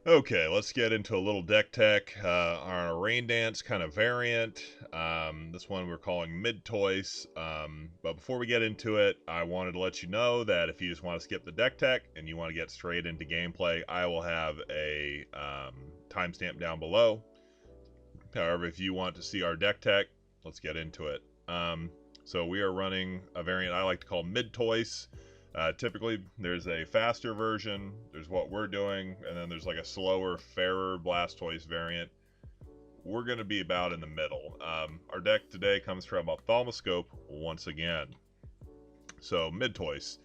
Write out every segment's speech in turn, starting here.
Okay, let's get into a little deck tech on a Raindance kind of variant. This one we're calling Midtoise. But before we get into it, I wanted to let you know that if you just want to skip the deck tech and you want to get straight into gameplay, I will have a timestamp down below. However, if you want to see our deck tech, let's get into it. So we are running a variant I like to call Midtoise. Typically, there's a faster version, there's what we're doing, and then there's like a slower, fairer Blastoise variant. We're going to be about in the middle. Our deck today comes from Ophthalmoscope once again. So, Midtoise.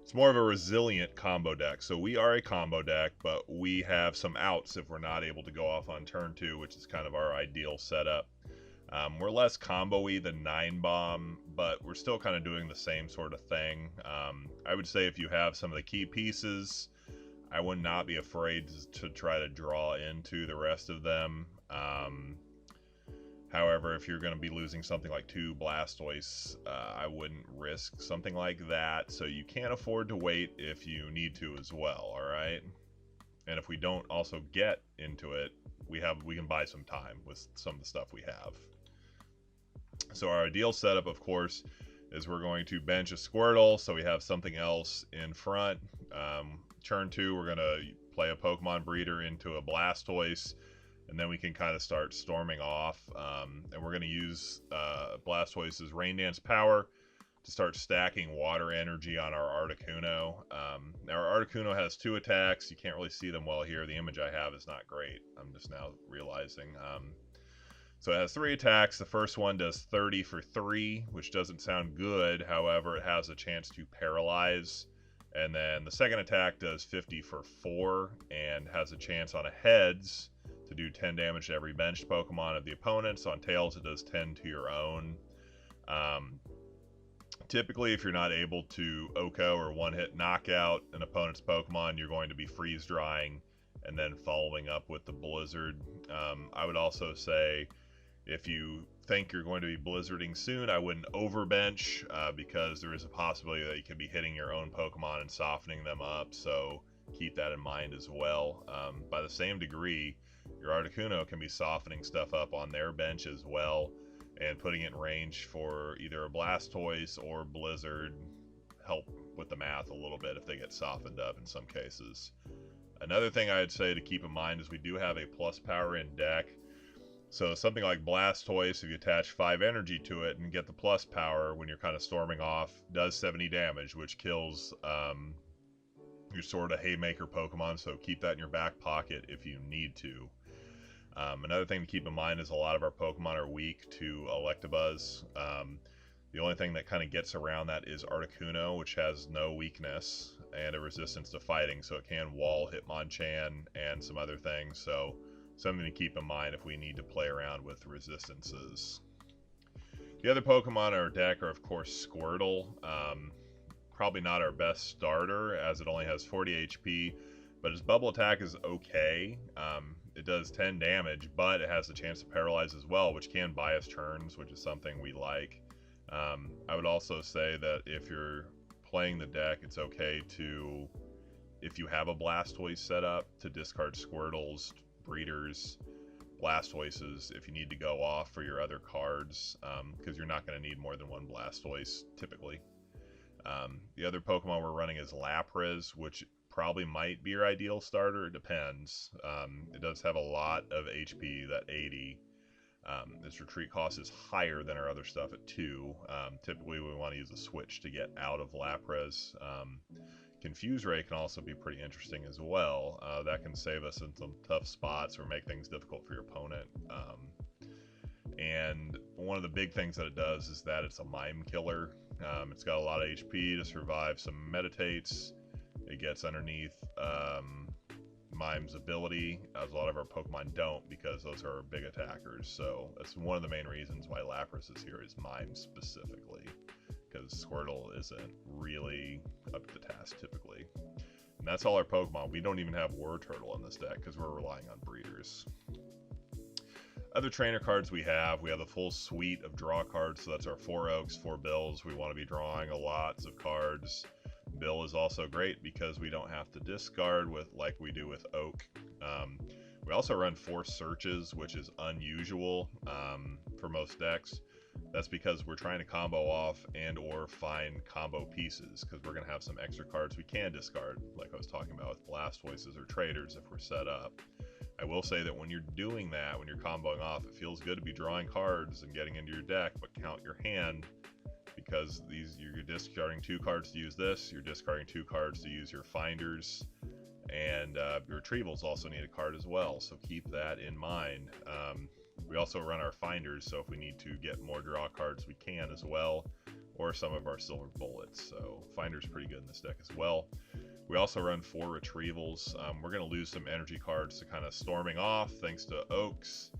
It's more of a resilient combo deck. So we are a combo deck, but we have some outs if we're not able to go off on turn 2, which is kind of our ideal setup. We're less combo-y than 9-Bomb, but we're still kind of doing the same sort of thing. I would say if you have some of the key pieces, I would not be afraid to try to draw into the rest of them. However, if you're going to be losing something like 2 Blastoise, I wouldn't risk something like that. So you can't afford to wait if you need to as well, alright? And if we don't also get into it, we can buy some time with some of the stuff we have. So our ideal setup, of course, is we're going to bench a Squirtle, so we have something else in front. Turn 2, we're going to play a Pokemon breeder into a Blastoise, and then we can kind of start storming off. And we're going to use Blastoise's Raindance power to start stacking water energy on our Articuno. Our Articuno has 2 attacks. You can't really see them well here. The image I have is not great. I'm just now realizing. So it has 3 attacks. The first one does 30 for 3, which doesn't sound good. However, it has a chance to paralyze. And then the second attack does 50 for 4 and has a chance on a heads to do 10 damage to every benched Pokemon of the opponent. So on tails, it does 10 to your own. Typically, if you're not able to OHKO or one-hit knockout an opponent's Pokemon, you're going to be freeze-drying and then following up with the Blizzard. I would also say if you think you're going to be blizzarding soon, I wouldn't overbench because there is a possibility that you could be hitting your own Pokemon and softening them up, so keep that in mind as well. By the same degree, your Articuno can be softening stuff up on their bench as well, and putting it in range for either a Blastoise or Blizzard help with the math a little bit if they get softened up in some cases. Another thing I'd say to keep in mind is we do have a PlusPower in deck. So something like Blastoise, if you attach 5 energy to it and get the PlusPower when you're kind of storming off, does 70 damage, which kills your sort of haymaker Pokemon, so keep that in your back pocket if you need to. Another thing to keep in mind is a lot of our Pokemon are weak to Electabuzz. The only thing that kind of gets around that is Articuno, which has no weakness and a resistance to fighting, so it can wall Hitmonchan and some other things, so something to keep in mind if we need to play around with resistances. The other Pokemon in our deck are, of course, Squirtle. Probably not our best starter, as it only has 40 HP, but its bubble attack is okay. It does 10 damage, but it has the chance to paralyze as well, which can buy us turns, which is something we like. I would also say that if you're playing the deck, it's okay to, if you have a Blastoise set up, to discard Squirtles, Breeders, Blastoises if you need to go off for your other cards, because you're not going to need more than 1 Blastoise typically. The other Pokemon we're running is Lapras, which probably might be your ideal starter. It depends. It does have a lot of HP, that 80. Its retreat cost is higher than our other stuff at 2. Typically we want to use a switch to get out of Lapras. Confuse Ray can also be pretty interesting as well. That can save us in some tough spots or make things difficult for your opponent. And one of the big things that it does is that it's a mime killer. It's got a lot of HP to survive some meditates. It gets underneath Mime's ability, as a lot of our Pokemon don't, because those are our big attackers. So that's one of the main reasons why Lapras is here, is Mime specifically, because Squirtle isn't really up to the task typically. And that's all our Pokemon. We don't even have Wartortle in this deck because we're relying on breeders. Other trainer cards we have the full suite of draw cards. So that's our 4 Oaks, 4 Bills. We want to be drawing lots of cards. Bill is also great because we don't have to discard with like we do with Oak. We also run force searches, which is unusual for most decks. That's because we're trying to combo off and or find combo pieces, because we're going to have some extra cards we can discard, like I was talking about with Blastoises or Traders if we're set up. I will say that when you're doing that, when you're comboing off, it feels good to be drawing cards and getting into your deck, but count your hand, because you're discarding 2 cards to use this, you're discarding 2 cards to use your finders, and your retrievals also need a card as well, so keep that in mind. We also run our finders, so if we need to get more draw cards, we can as well, or some of our silver bullets. So finder's pretty good in this deck as well. We also run 4 retrievals. We're going to lose some energy cards to kind of storming off thanks to Oaks,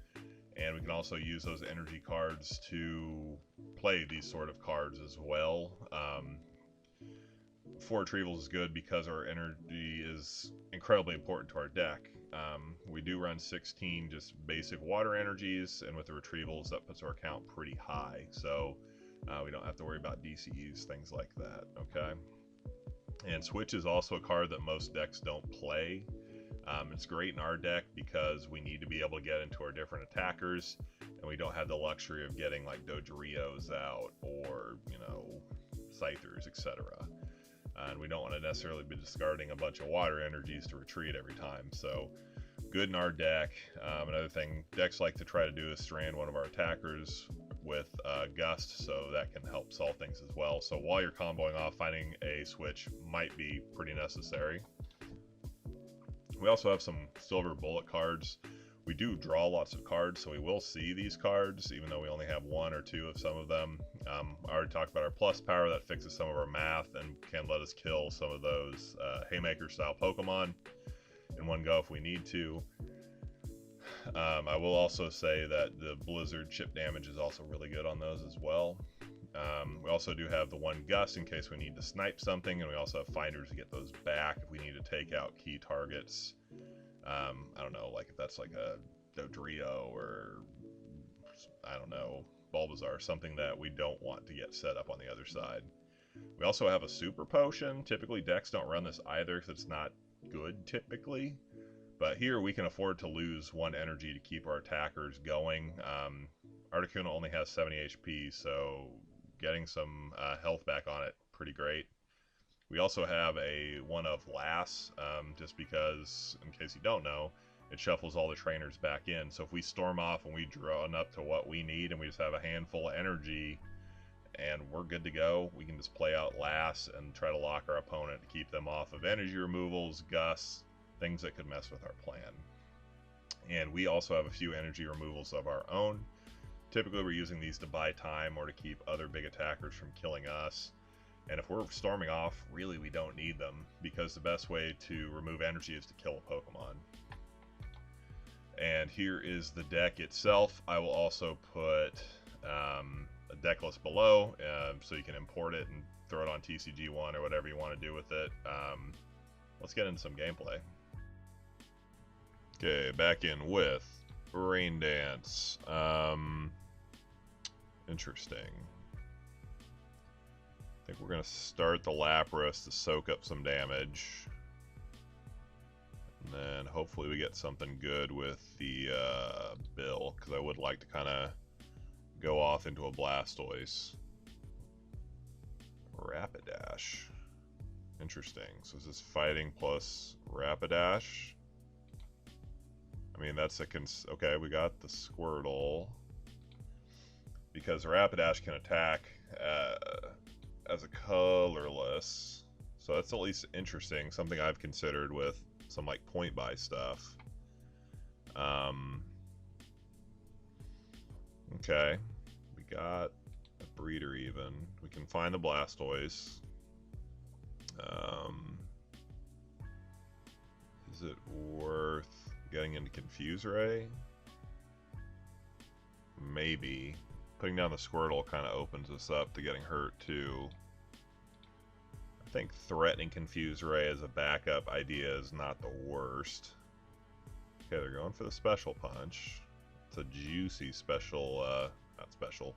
and we can also use those energy cards to play these sort of cards as well. 4 retrievals is good because our energy is incredibly important to our deck. We do run 16 just basic water energies, and with the retrievals that puts our count pretty high, so we don't have to worry about DCs, things like that. Okay, and Switch is also a card that most decks don't play. It's great in our deck because we need to be able to get into our different attackers, and we don't have the luxury of getting like Dodrios out or, you know, Scythers, etc. And we don't want to necessarily be discarding a bunch of water energies to retreat every time. So good in our deck. Another thing decks like to try to do is strand one of our attackers with Gust, so that can help solve things as well. So while you're comboing off, finding a switch might be pretty necessary. We also have some silver bullet cards. We do draw lots of cards, so we will see these cards, even though we only have 1 or 2 of some of them. I already talked about our PlusPower that fixes some of our math and can let us kill some of those Haymaker style Pokemon in one go if we need to. I will also say that the Blizzard chip damage is also really good on those as well. We also do have the 1 Gust in case we need to snipe something, and we also have finders to get those back if we need to take out key targets. I don't know, like if that's like a Dodrio or, I don't know, Bulbasaur, something that we don't want to get set up on the other side. We also have a Super Potion. Typically decks don't run this either because it's not good typically, but here we can afford to lose 1 energy to keep our attackers going. Articuno only has 70 HP, so getting some health back on it, pretty great. We also have a 1 of Lass, just because, in case you don't know, it shuffles all the trainers back in. So if we storm off and we draw up to what we need and we just have a handful of energy and we're good to go, we can just play out Lass and try to lock our opponent to keep them off of energy removals, gusts, things that could mess with our plan. And we also have a few energy removals of our own. Typically we're using these to buy time or to keep other big attackers from killing us. And if we're storming off, really we don't need them, because the best way to remove energy is to kill a Pokemon. And here is the deck itself. I will also put a deck list below, so you can import it and throw it on TCGONE or whatever you want to do with it. Let's get into some gameplay. Okay, back in with Raindance. Interesting. I think we're going to start the Lapras to soak up some damage. And then hopefully we get something good with the Bill, because I would like to kind of go off into a Blastoise. Rapidash. Interesting. So is this fighting plus Rapidash? I mean, that's a okay, we got the Squirtle. Because Rapidash can attack as a colorless, so that's at least interesting, something I've considered with some like point buy stuff. Okay, we got a breeder even. We can find the Blastoise. Is it worth getting into Confuse Ray? Maybe. Putting down the Squirtle kind of opens us up to getting hurt too. I think threatening Confuse Ray as a backup idea is not the worst. Okay, they're going for the Special Punch. It's a juicy special, not special,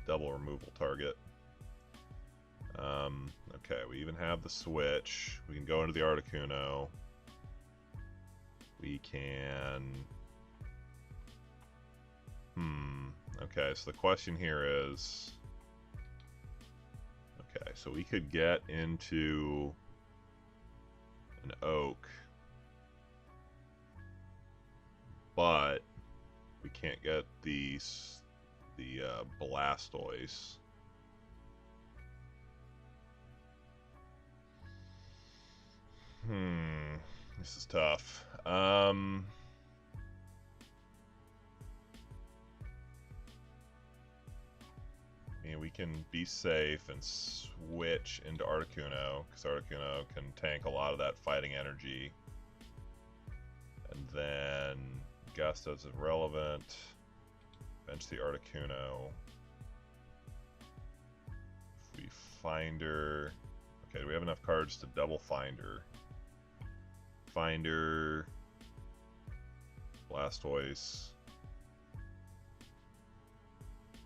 double removal target. Okay, we even have the switch. We can go into the Articuno. We can... Okay, so the question here is... Okay, so we could get into an oak, but we can't get the Blastoise. This is tough. I mean, we can be safe and switch into Articuno, because Articuno can tank a lot of that fighting energy. And then Gust is irrelevant. Bench the Articuno. If we Finder... Okay, do we have enough cards to double Finder? Finder... Blastoise...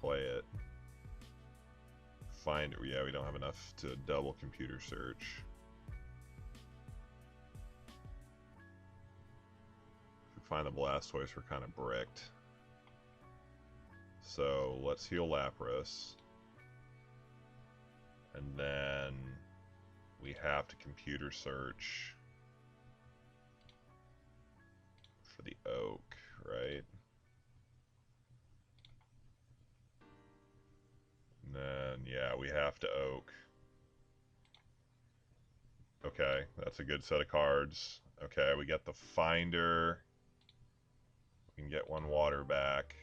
Play it. Finder... Yeah, we don't have enough to double computer search. If we find the Blastoise, we're kind of bricked. So, let's heal Lapras. And then... we have to computer search for the oak, right? And then, yeah, we have to oak. Okay, that's a good set of cards. Okay, we get the Finder. We can get one water back.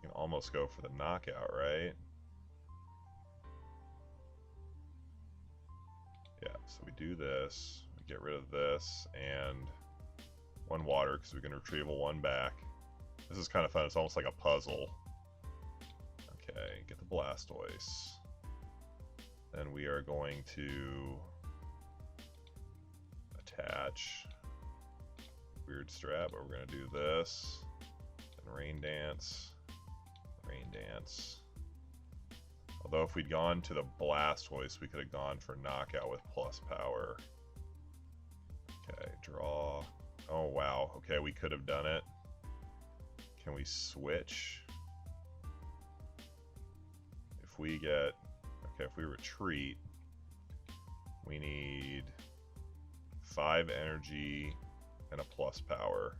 We can almost go for the knockout, right? Yeah, so we do this, we get rid of this, and one water, because we can retrieval one back. This is kind of fun, it's almost like a puzzle. Okay, get the Blastoise. Then we are going to attach Weird Strap, but we're going to do this, and Raindance, Raindance. Although if we'd gone to the Blastoise, we could have gone for knockout with +power. Okay, draw. Oh wow, okay, we could have done it. Can we switch? If we get, okay, if we retreat, we need 5 energy and a +power.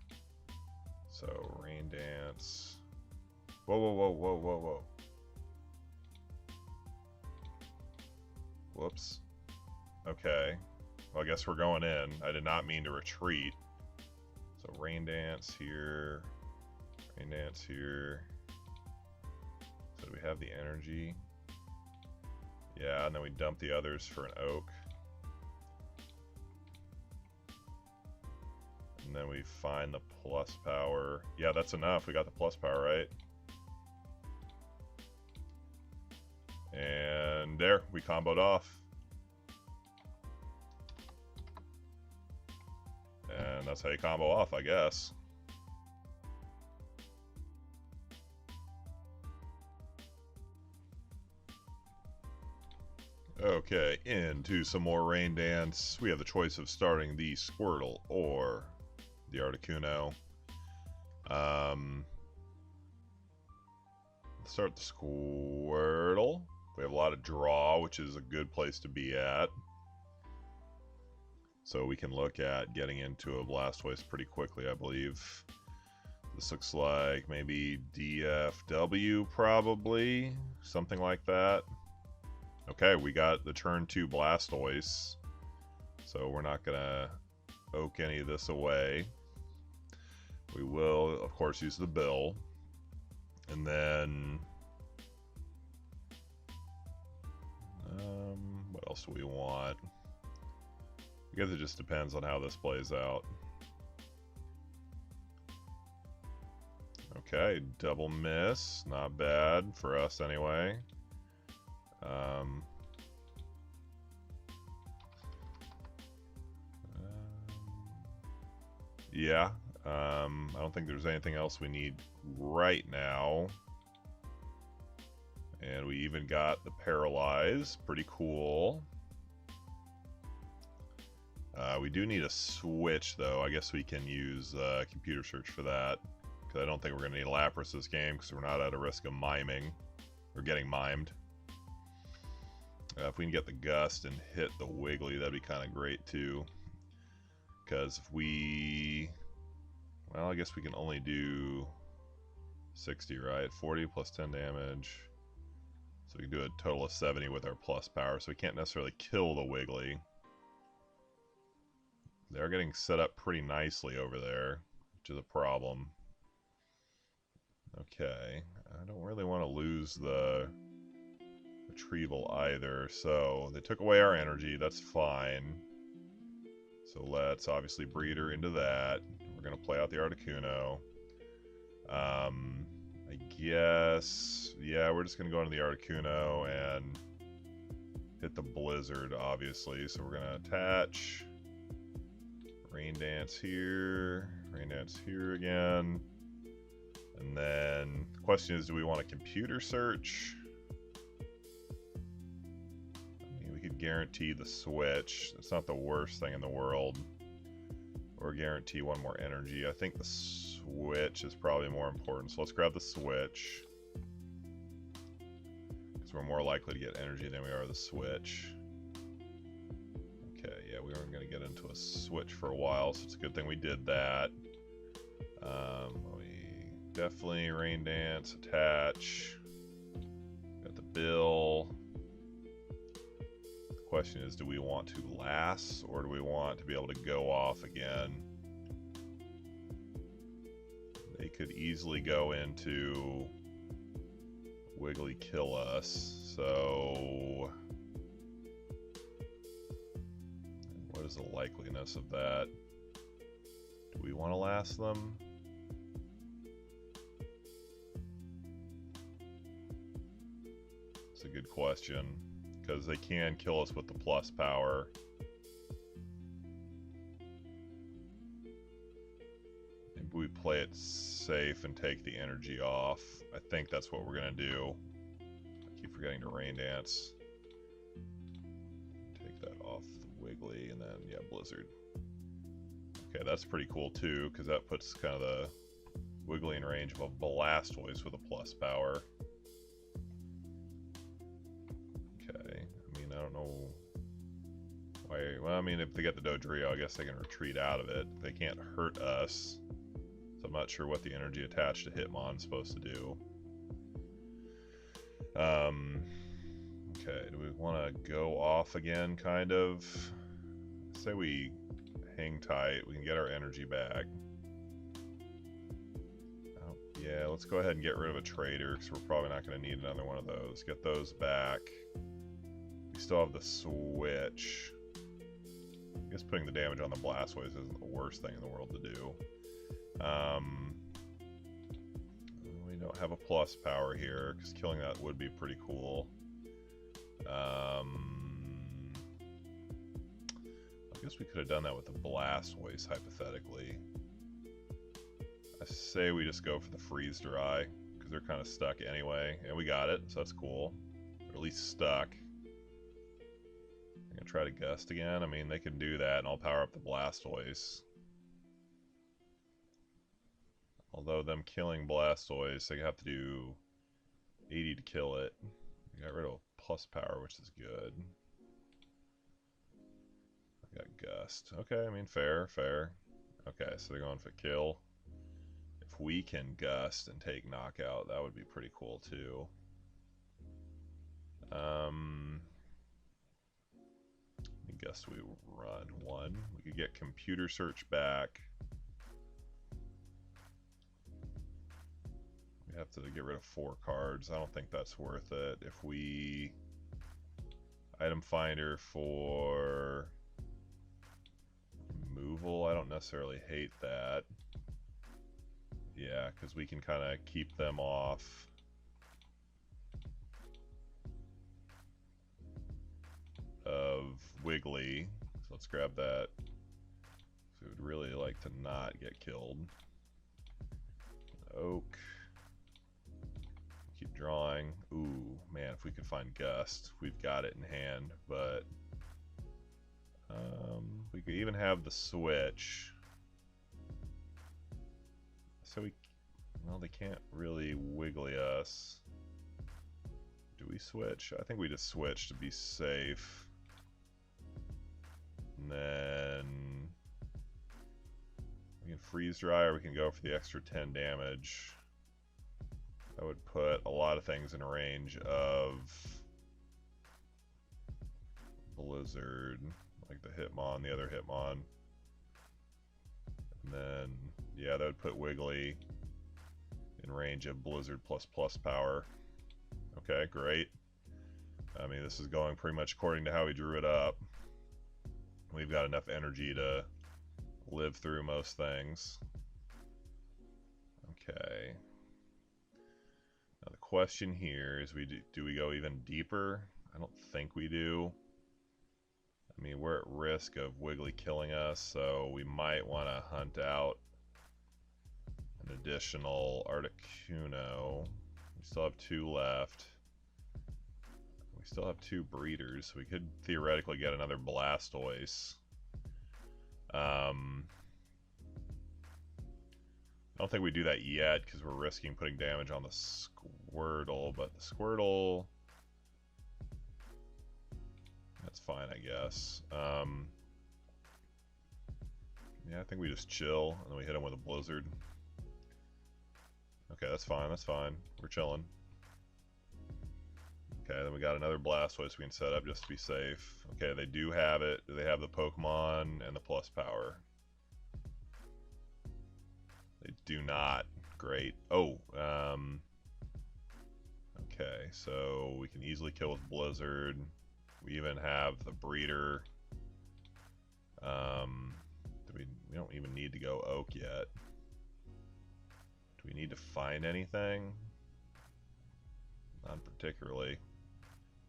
So Raindance. Whoa, whoa, whoa, whoa, whoa, whoa. Whoops. Okay. Well, I guess we're going in. I did not mean to retreat. So Raindance here. Raindance here. So do we have the energy? Yeah, and then we dump the others for an oak. And then we find the +power. Yeah, that's enough. We got the +power, right? And there, we comboed off. And that's how you combo off, I guess. Okay, into some more Raindance. We have the choice of starting the Squirtle or the Articuno. Let's start the Squirtle. We have a lot of draw, which is a good place to be at. So we can look at getting into a Blastoise pretty quickly, I believe. This looks like maybe DFW, probably. Something like that. Okay, we got the turn 2 Blastoise. So we're not going to oak any of this away. We will, of course, use the bill. And then... what else do we want? I guess it just depends on how this plays out. Okay, double miss. Not bad for us anyway. Yeah, I don't think there's anything else we need right now. And we even got the Paralyze. Pretty cool. We do need a switch, though. I guess we can use computer search for that. Because I don't think we're going to need Lapras this game, because we're not at a risk of miming. Or getting mimed. If we can get the Gust and hit the Wiggly, that'd be kind of great, too. Because if we... Well, I guess we can only do 60, right? 40 plus 10 damage. So we can do a total of 70 with our plus power, so we can't necessarily kill the Wiggly. They're getting set up pretty nicely over there, which is a problem. Okay, I don't really want to lose the retrieval either, so they took away our energy, that's fine. So let's obviously breed her into that. We're going to play out the Articuno. I guess, yeah, we're just going to go into the Articuno and hit the Blizzard, obviously. So we're going to attach Raindance here again. And then the question is, do we want a computer search? I mean, we could guarantee the switch. It's not the worst thing in the world. Or guarantee one more energy. I think the switch is probably more important. So let's grab the switch. Because we're more likely to get energy than we are the switch. Okay, yeah, we weren't going to get into a switch for a while, so it's a good thing we did that. We definitely Raindance, attach. Got the bill. The question is, do we want to last, or do we want to be able to go off again? They could easily go into Wiggly kill us, so what is the likeliness of that? Do we want to last them? It's a good question, because they can kill us with the plus power. Maybe we play it safe and take the energy off. I think that's what we're going to do. I keep forgetting to Raindance. Take that off the Wiggly, and then, yeah, Blizzard. Okay, that's pretty cool too, because that puts kind of the Wiggly in range of a Blastoise with a plus power. Okay, I mean, I don't know why. Well, I mean, if they get the Dodrio, I guess they can retreat out of it. They can't hurt us, so I'm not sure what the energy attached to Hitmon is supposed to do. Okay, do we want to go off again, kind of? Say we hang tight, we can get our energy back. Oh, yeah, let's go ahead and get rid of a trader, because we're probably not going to need another one of those. Get those back. We still have the switch. I guess putting the damage on the Blastoise isn't the worst thing in the world to do. We don't have a plus power here, because killing that would be pretty cool. I guess we could have done that with the Blastoise, hypothetically. I say we just go for the freeze dry, because they're kind of stuck anyway. And we got it, so that's cool. Or at least stuck. I'm going to try to Gust again. I mean, they can do that, and I'll power up the Blastoise. Although them killing Blastoise, they have to do 80 to kill it. We got rid of plus power, which is good. I got Gust. Okay, I mean, fair. Okay, so they're going for kill. If we can Gust and take knockout, that would be pretty cool too. I guess we run one. We could get computer search back. We have to get rid of 4 cards. I don't think that's worth it. If we item finder for removal, I don't necessarily hate that. Yeah, because we can kind of keep them off. Of Wiggly. So let's grab that. So we would really like to not get killed. Oak. Keep drawing. Ooh, man, if we could find Gust, we've got it in hand, but We could even have the switch. So well, they can't really wiggly us. Do we switch? I think we just switch to be safe. And then we can freeze dry, or we can go for the extra 10 damage. That would put a lot of things in range of Blizzard, like the Hitmon, the other Hitmon. And then, yeah, that would put Wiggly in range of Blizzard plus PlusPower. Okay, great. I mean, this is going pretty much according to how we drew it up. We've got enough energy to live through most things. Okay. Now the question here is, do we go even deeper? I don't think we do. I mean, we're at risk of Wiggly killing us, so we might want to hunt out an additional Articuno. We still have 2 left. We still have 2 breeders, so we could theoretically get another Blastoise. I don't think we do that yet because we're risking putting damage on the Squirtle, but the Squirtle, that's fine, I guess. Yeah, I think we just chill and then we hit him with a Blizzard. Okay, that's fine, that's fine. We're chilling. Okay, then we got another Blastoise we can set up just to be safe. Okay, they do have it. They have the Pokemon and the PlusPower. They do not. Great. Oh, okay, so we can easily kill with Blizzard. We even have the breeder. We don't even need to go Oak yet. Do we need to find anything? Not particularly.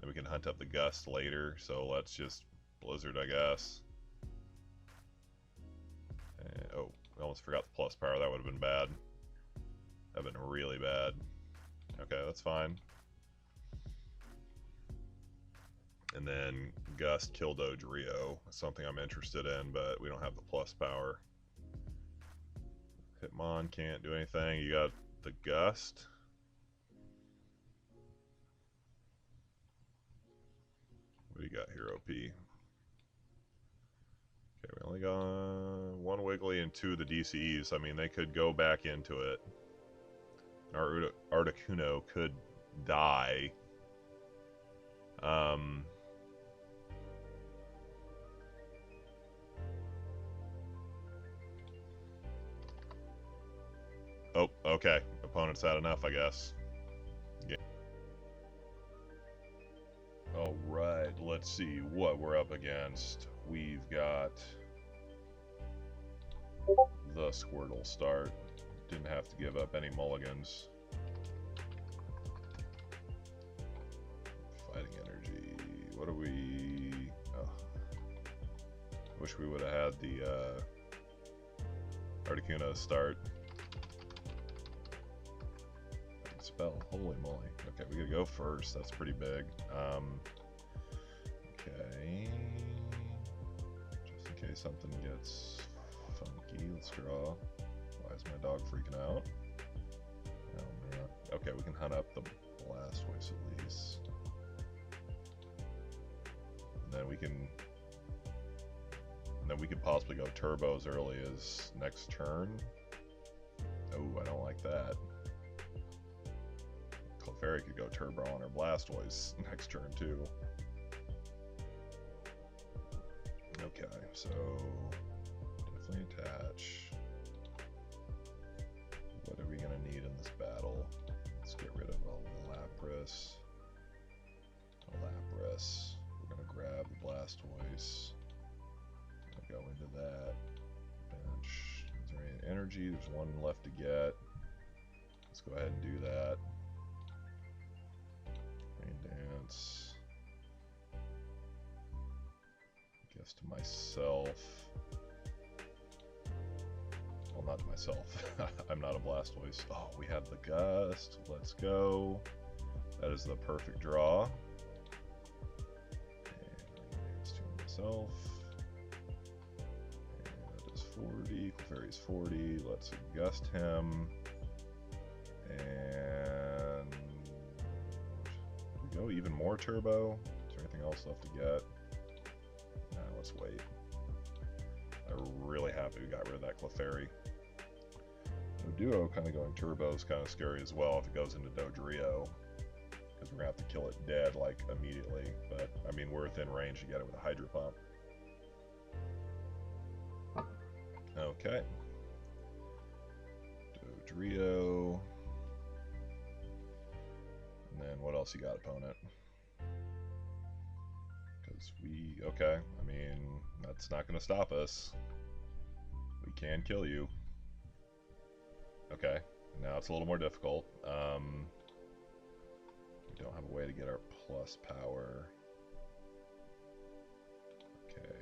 Then we can hunt up the Gust later, so let's just Blizzard, I guess. And, oh, I almost forgot the PlusPower. That would have been bad. That would have been really bad. Okay, that's fine. And then Gust Drio. Something I'm interested in, but we don't have the PlusPower. Hitmon can't do anything. You got the Gust. What do you got here, OP? Okay, we only got 1 Wiggly and 2 of the DCEs. I mean, they could go back into it. Our Articuno could die. Oh, okay. Opponent's had enough, I guess. Yeah. Alright, let's see what we're up against. We've got the Squirtle start. Didn't have to give up any mulligans. Fighting energy. What are we... Oh. Wish we would have had the Articuno start. Spell. Holy moly. Okay, we gotta go first. That's pretty big. Okay. Just in case something gets funky, let's draw. Why is my dog freaking out? Oh man. Okay, we can hunt up the Blastoise at least. And then we can possibly go turbo as early as next turn. Oh, I don't like that. Clefairy could go turbo on her Blastoise next turn too. Okay, so definitely attach. What are we gonna need in this battle? Let's get rid of a Lapras. We're gonna grab the Blastoise. Go into that bench. Is there any energy? There's 1 left to get. Let's go ahead and do that. Raindance. Guess to myself. Well, not to myself. I'm not a Blastoise. Oh, we have the Gust. Let's go. That is the perfect draw. And Raindance to myself. 40, Clefairy's 40, let's gust him, and we go even more turbo. Is there anything else left to get? Nah, let's wait. I'm really happy we got rid of that Clefairy. Duo kind of going turbo is kind of scary as well if it goes into Dodrio, because we're gonna have to kill it dead like immediately. But I mean, we're within range to get it with a Hydro Pump. Okay. Dodrio. And then what else you got, opponent? Because okay, I mean, that's not gonna stop us. We can kill you. Okay, now it's a little more difficult. We don't have a way to get our PlusPower. Okay,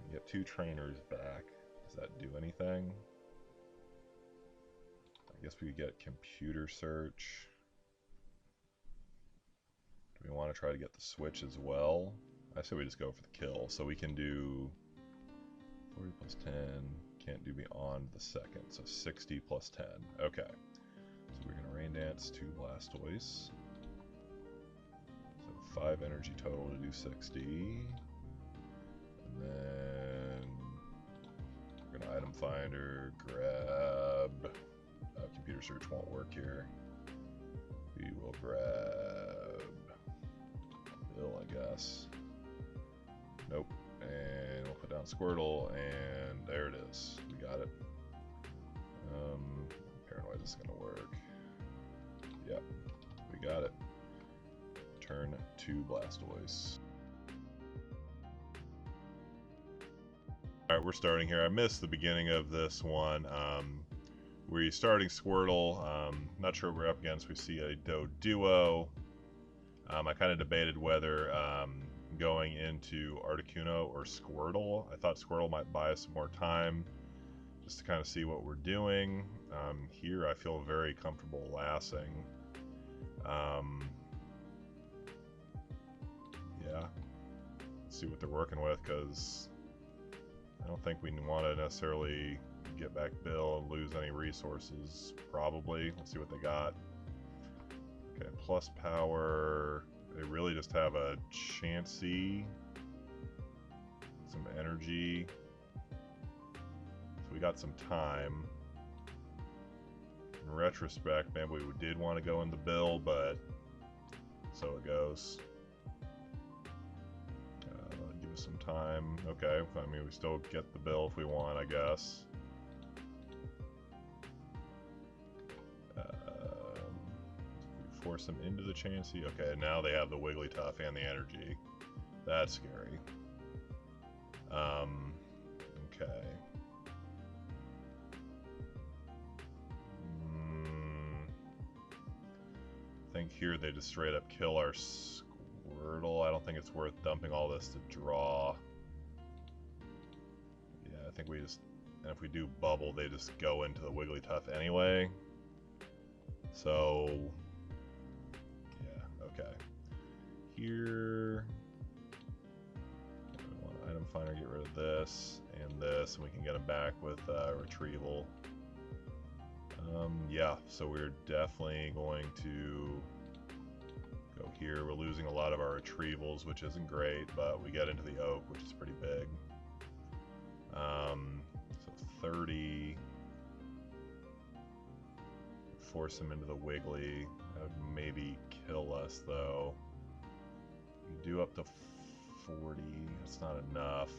we get 2 trainers back. Does that do anything? I guess we could get Computer Search. Do we want to try to get the Switch as well? I say we just go for the kill. So we can do 40 plus 10. Can't do beyond the second, so 60 plus 10. Okay, so we're gonna Raindance 2 Blastoise. So 5 energy total to do 60. And then we're gonna Item Finder, grab. Computer Search won't work here. We will grab Bill, I guess. Nope. And we'll put down Squirtle, and there it is. We got it. Paranoid is gonna work. Yep, we got it. Turn to Blastoise. Alright, we're starting here. I missed the beginning of this one. We're starting Squirtle. Not sure what we're up against. We see a Doduo. I kind of debated whether going into Articuno or Squirtle. I thought Squirtle might buy us some more time just to kind of see what we're doing. Here I feel very comfortable lasting. Yeah, let's see what they're working with, because I don't think we want to necessarily get back Bill and lose any resources, probably. Let's see what they got. Okay, PlusPower. They really just have a Chansey, some energy, so we got some time. In retrospect, maybe we did want to go in the Bill, but so it goes. Give us some time. Okay, I mean, we still get the Bill if we want, I guess. Force them into the Chansey. Okay, now they have the Wigglytuff and the energy. That's scary. Okay. I think here they just straight up kill our Squirtle. I don't think it's worth dumping all this to draw. Yeah, I think we just... And if we do Bubble, they just go into the Wigglytuff anyway. So... Okay. Here, we want Item Finder, get rid of this and this, and we can get them back with Retrieval. Yeah, so we're definitely going to go here. We're losing a lot of our Retrievals, which isn't great, but we get into the Oak, which is pretty big. So 30. Force them into the Wiggly. That would maybe kill us, though. You do up to 40. That's not enough.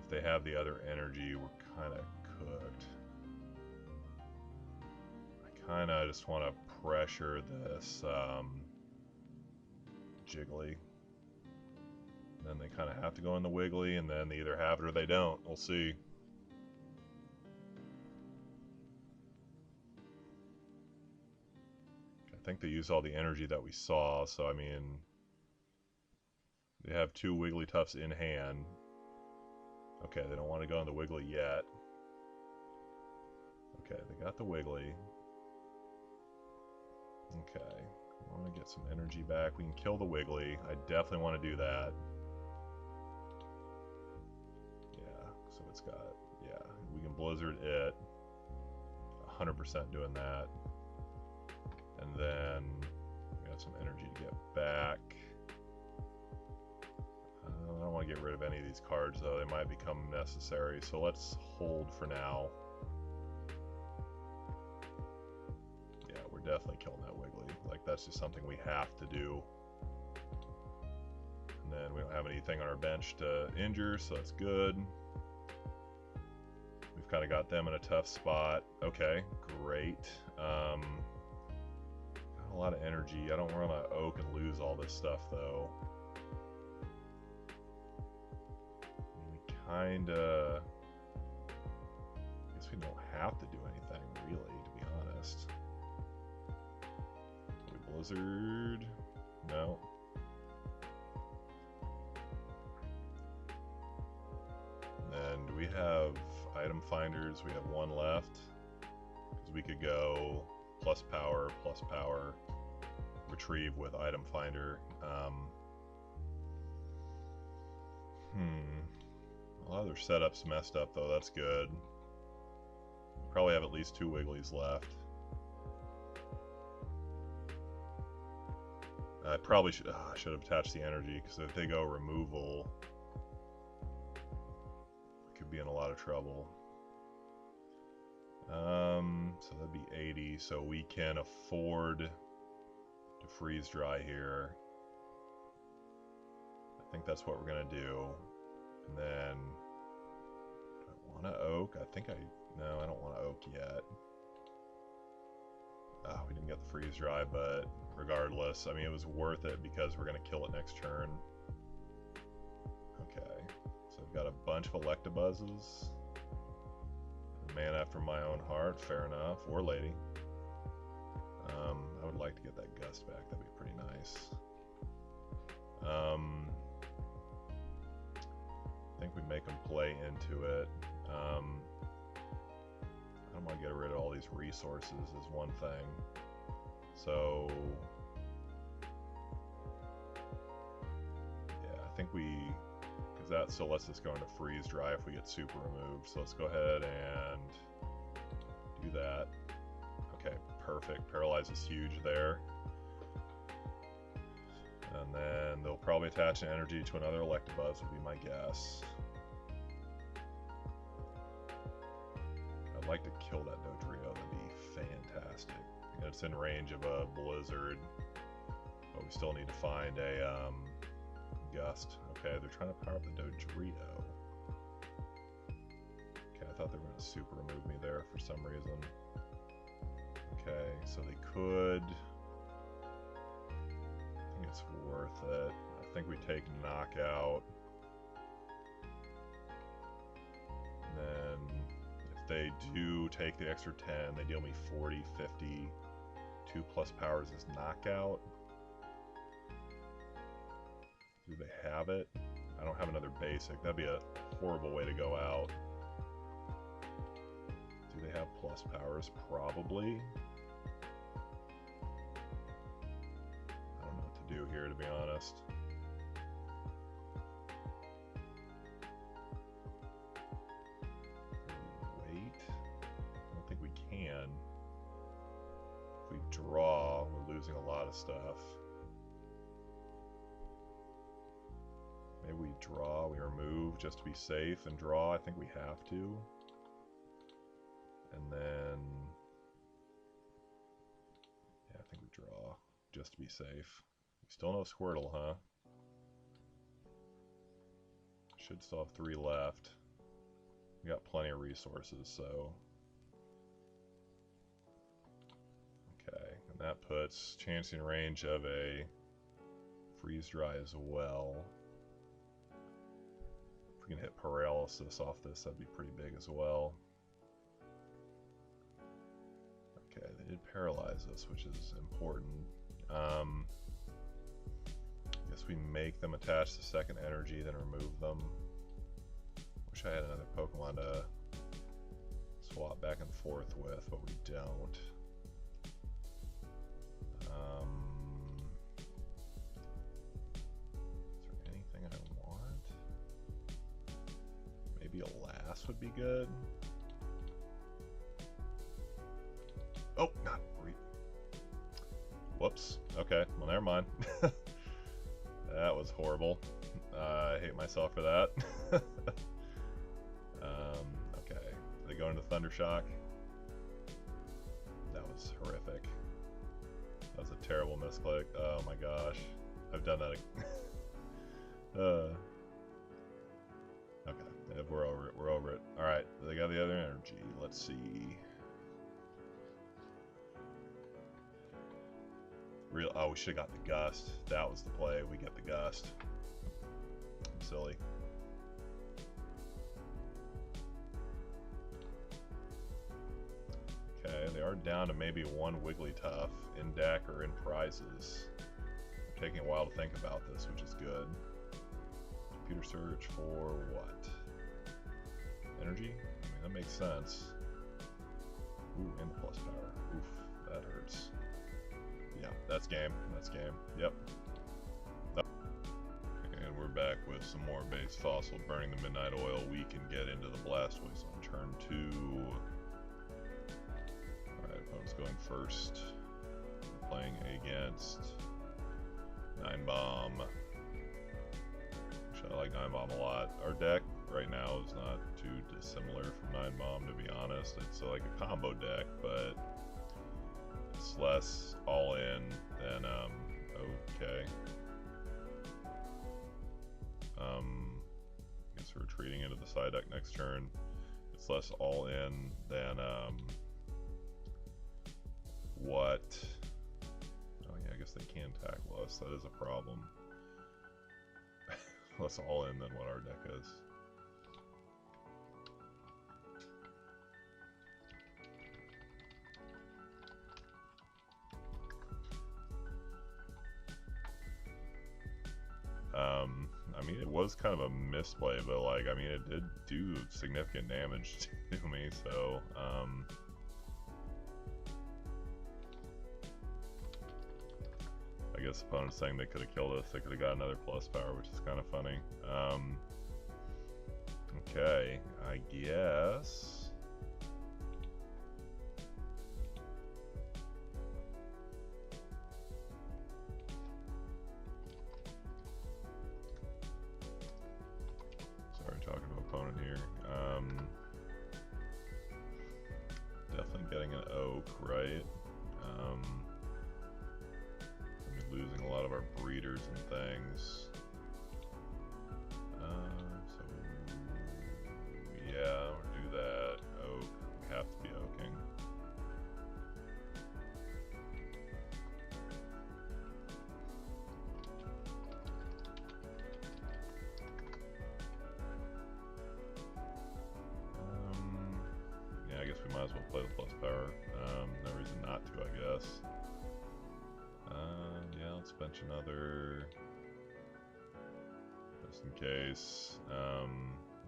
If they have the other energy, we're kind of cooked. I kind of just want to pressure this Jiggly. Then they kind of have to go in the Wiggly, and then they either have it or they don't. We'll see. I think they use all the energy that we saw, so I mean, they have 2 Wigglytuffs in hand. Okay, they don't want to go in the Wiggly yet. Okay, they got the Wiggly. Okay, I want to get some energy back. We can kill the Wiggly. I definitely want to do that. Yeah, so it's got, yeah, Blizzard it. 100% doing that. And then we got some energy to get back. I don't want to get rid of any of these cards though, they might become necessary, so let's hold for now. Yeah, we're definitely killing that Wiggly. Like, that's just something we have to do. And then we don't have anything on our bench to injure, so that's good. We've kind of got them in a tough spot. Okay, great. Got a lot of energy. I don't want to Oak and lose all this stuff though. Kinda, I guess we don't have to do anything really, to be honest. Do we Blizzard? No. And then do we have item finders? We have one left. Because we could go PlusPower, retrieve with item finder. A lot of their setups messed up though, that's good. Probably have at least 2 Wigglies left. I probably should have attached the energy, because if they go removal, I could be in a lot of trouble. So that'd be 80, so we can afford to freeze dry here. I think that's what we're gonna do. And then, do I want to Oak? No, I don't want to Oak yet. We didn't get the freeze dry, but regardless, I mean, it was worth it because we're going to kill it next turn. Okay, so I've got a bunch of Electabuzzes. A man after my own heart, fair enough, or lady. I would like to get that Gust back, that'd be pretty nice. I think we make them play into it. I don't want to get rid of all these resources is one thing. So yeah, I think because that still lets us go into freeze dry if we get super removed. So let's go ahead and do that. Okay, perfect. Paralyze is huge there. And then they'll probably attach an energy to another Electabuzz would be my guess. I'd like to kill that Dodrio, that'd be fantastic. And it's in range of a Blizzard, but we still need to find a Gust. Okay, they're trying to power up the Dodrio. Okay, I thought they were going to super remove me there for some reason. Okay, so they could... it's worth it. I think we take knockout. And then if they do take the extra 10, they deal me 40, 50. 2 PlusPowers is knockout. Do they have it? I don't have another basic. That'd be a horrible way to go out. Do they have PlusPowers? Probably. Do here, to be honest. Wait, I don't think we can. If we draw, we're losing a lot of stuff. Maybe we draw, we remove just to be safe and draw. I think we have to. And then, yeah, I think we draw just to be safe. Still no Squirtle, huh? Should still have 3 left. We got plenty of resources, so... Okay, and that puts Chansey in range of a freeze dry as well. If we can hit paralysis off this, that'd be pretty big as well. Okay, they did paralyze us, which is important. Guess we make them attach the second energy, then remove them. Wish I had another Pokemon to swap back and forth with, but we don't. Is there anything I want? Maybe a Lass would be good. Oh, not breed. Whoops. Okay, well, never mind. That was horrible. I hate myself for that. Okay, they go into Thunder Shock. That was horrific. That was a terrible misclick. Oh my gosh, I've done that. Okay, we're over it. We're over it. All right, they got the other energy. Let's see. Oh, we should have got the Gust. That was the play. We get the Gust. Silly. Okay, they are down to maybe one Wigglytuff in deck or in prizes. I'm taking a while to think about this, which is good. Computer search for what? Energy? I mean, that makes sense. Ooh, and the PlusPower. Oof, that hurts. Yeah, that's game. That's game. Yep. And we're back with some more base fossil burning the midnight oil. We can get into the Blastoise on turn 2. Alright, opponent's going first. We're playing against 9-Bomb. Which I like 9-Bomb a lot. Our deck right now is not too dissimilar from 9-Bomb, to be honest. It's like a combo deck, but it's less all-in than, okay. I guess we're retreating into the side deck next turn. It's less all-in than, what? Oh yeah, I guess they can tackle us. That is a problem. Less all-in than what our deck is. I mean, it was kind of a misplay, but like, I mean, it did do significant damage to me, so, I guess opponents saying they could have killed us, they could have got another PlusPower, which is kind of funny. Okay, I guess. Talking to opponent here. Definitely getting an Oak, right? We're losing a lot of our breeders and things. So yeah, we'll do that. Oak. We have to be oaking. I guess we might as well play the PlusPower. No reason not to, I guess. Yeah, let's bench another, just in case. I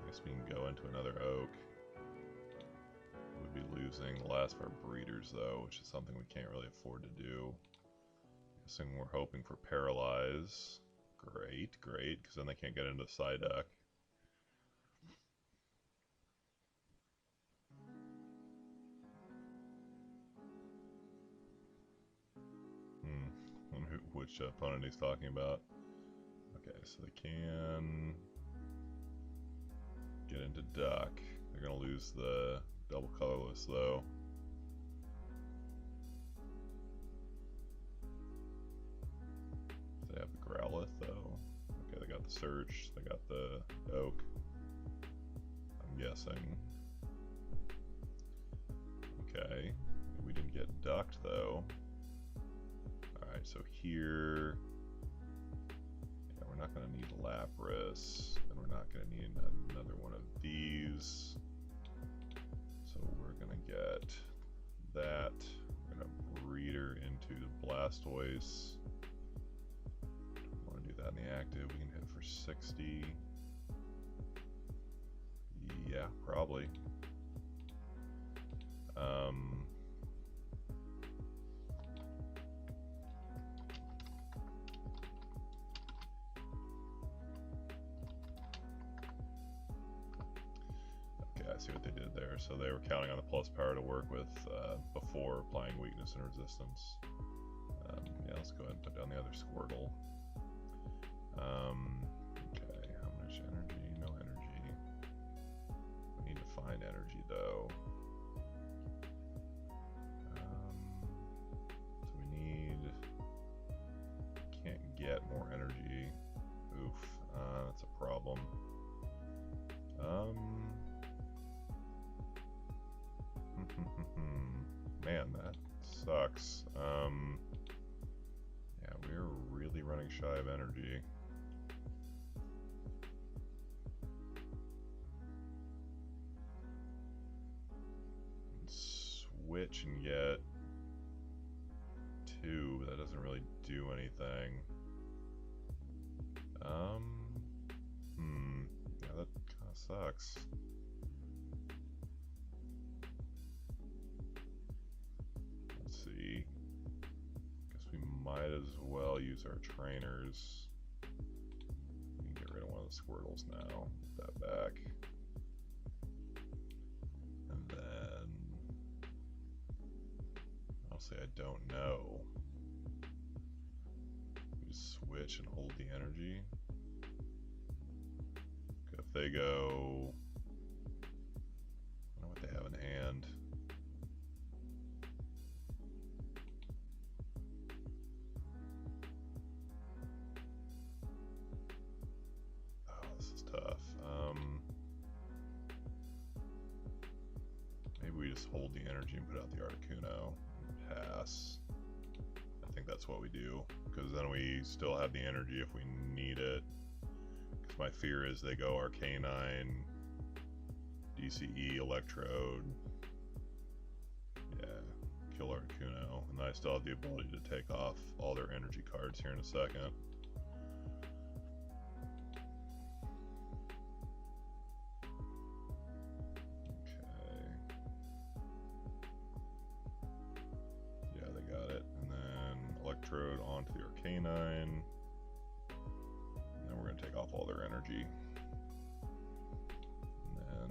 guess we can go into another Oak. We'd be losing the last of our breeders, though, which is something we can't really afford to do. Guessing we're hoping for Paralyze. Great, great, because then they can't get into the side deck. Which opponent he's talking about. Okay, so they can get into Duck. They're going to lose the double colorless though. They have the Growlithe though. Okay, they got the Search, they got the Oak. I'm guessing. Okay, we didn't get Ducked though. Alright, so here, yeah, we're not going to need Lapras, and we're not going to need another one of these. So we're going to get that. We're going to Breeder into Blastoise. Don't want to do that in the active. We can hit for 60. Yeah, probably. I see what they did there. So they were counting on the PlusPower to work with before applying weakness and resistance. Yeah, let's go ahead and put down the other Squirtle. Okay, how much energy? No energy. We need to find energy though. So we need... Can't get more energy. Oof, that's a problem. Man, that sucks. Yeah, we're really running shy of energy. Switch and get 2, but that doesn't really do anything. Yeah, that kind of sucks. Let's see. Guess we might as well use our trainers. We can get rid of one of the Squirtles now. Put that back. And then... honestly, I don't know. We just switch and hold the energy. If they go... I don't know what they have in hand. Oh, this is tough. Maybe we just hold the energy and put out the Articuno and pass. I think that's what we do, because then we still have the energy if we need it. Because my fear is they go Arcanine, DCE, Electrode, yeah, kill Articuno, and then I still have the ability to take off all their energy cards here in a second. Okay. Yeah, they got it. And then Electrode onto the Arcanine. And then we're going to take off all their energy. And then,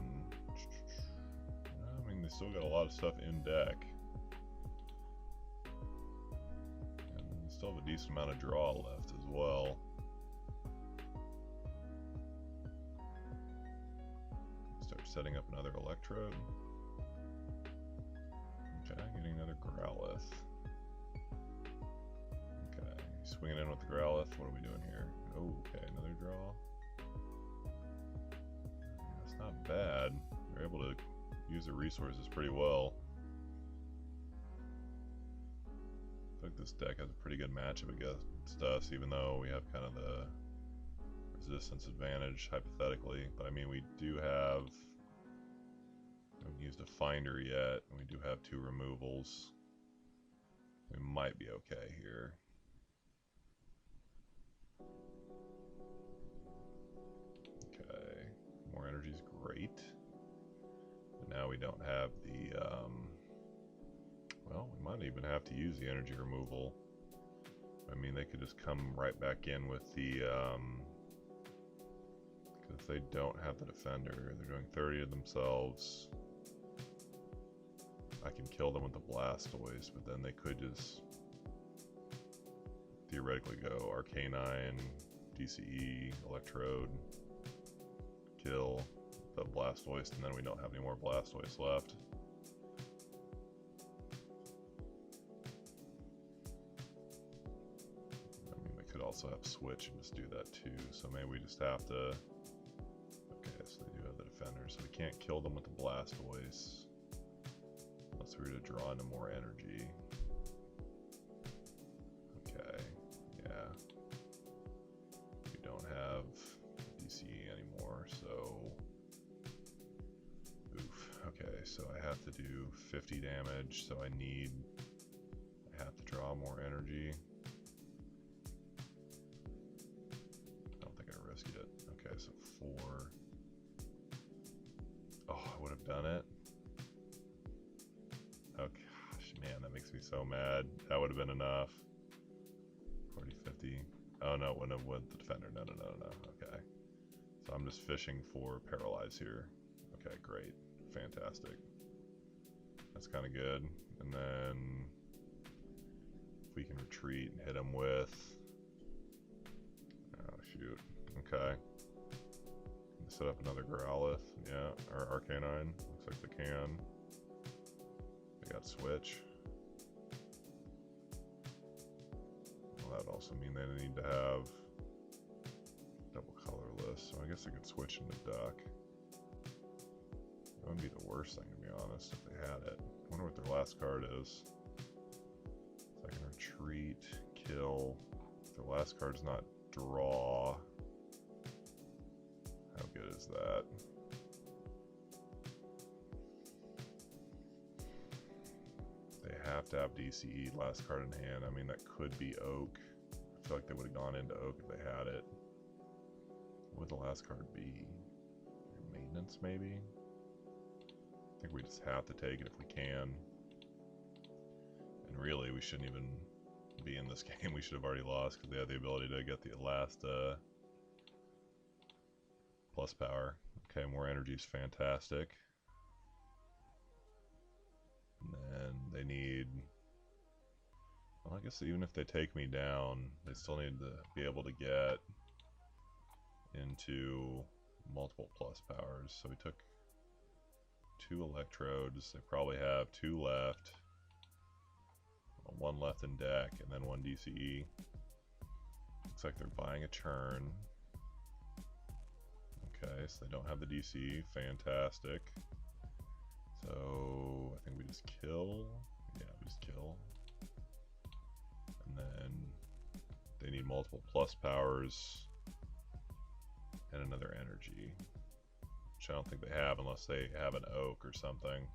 I mean, they still got a lot of stuff in deck. And we still have a decent amount of draw left as well. Start setting up another Electrode. Okay, getting another Growlithe. Okay, swinging in with the Growlithe. What are we doing here? Oh, okay, another draw. That's not bad. They're able to use the resources pretty well. I think this deck has a pretty good matchup against us, even though we have kind of the resistance advantage, hypothetically. But I mean, we do have... we haven't used a Finder yet, and we do have 2 removals. We might be okay here. Okay, more energy is great. But now we don't have the, well, we might even have to use the energy removal. I mean, they could just come right back in with the, because they don't have the defender. They're doing 30 of themselves. I can kill them with the Blastoise, but then they could just theoretically go Arcanine, DCE, Electrode, kill the Blastoise, and then we don't have any more Blastoise left. I mean, they could also have Switch and just do that too, so maybe we just have to... Okay, so they do have the defender, so we can't kill them with the Blastoise. Unless we were to draw into more energy. Okay, yeah. We don't have DCE anymore, so... Oof. Okay, so I have to do 50 damage, so I have to draw more energy. I don't think I risk it. Okay, so 4. Oh, I would have done it. Oh gosh, man, that makes me so mad. That would have been enough. 40, 50. Oh no, it wouldn't have with the defender. No. Okay. So I'm just fishing for paralyze here. Okay, great. fantastic. That's kind of good. And then if we can retreat and hit him with, oh shoot, okay. Set up another Growlithe, yeah, or Arcanine. Looks like they can. They got Switch. Well, that'd also mean they need to have double colorless, so I guess they could switch into Duck. That would be the worst thing, to be honest, if they had it. I wonder what their last card is. So I can retreat, kill. If their last card's not draw. How good is that? They have to have DCE last card in hand. I mean, that could be Oak. I feel like they would have gone into Oak if they had it. What would the last card be? Maintenance, maybe? I think we just have to take it if we can. And really, we shouldn't even be in this game. We should have already lost because they had the ability to get the last plus power. Okay, more energy is fantastic. And then they need, well, I guess even if they take me down, they still need to be able to get into multiple plus powers. So we took 2 electrodes. They probably have 2 left. 1 left in deck, and then 1 DCE. Looks like they're buying a churn. Okay, so they don't have the DC. Fantastic. So I think we just kill. Yeah, we just kill. And then they need multiple plus powers and another energy, which I don't think they have unless they have an Oak or something.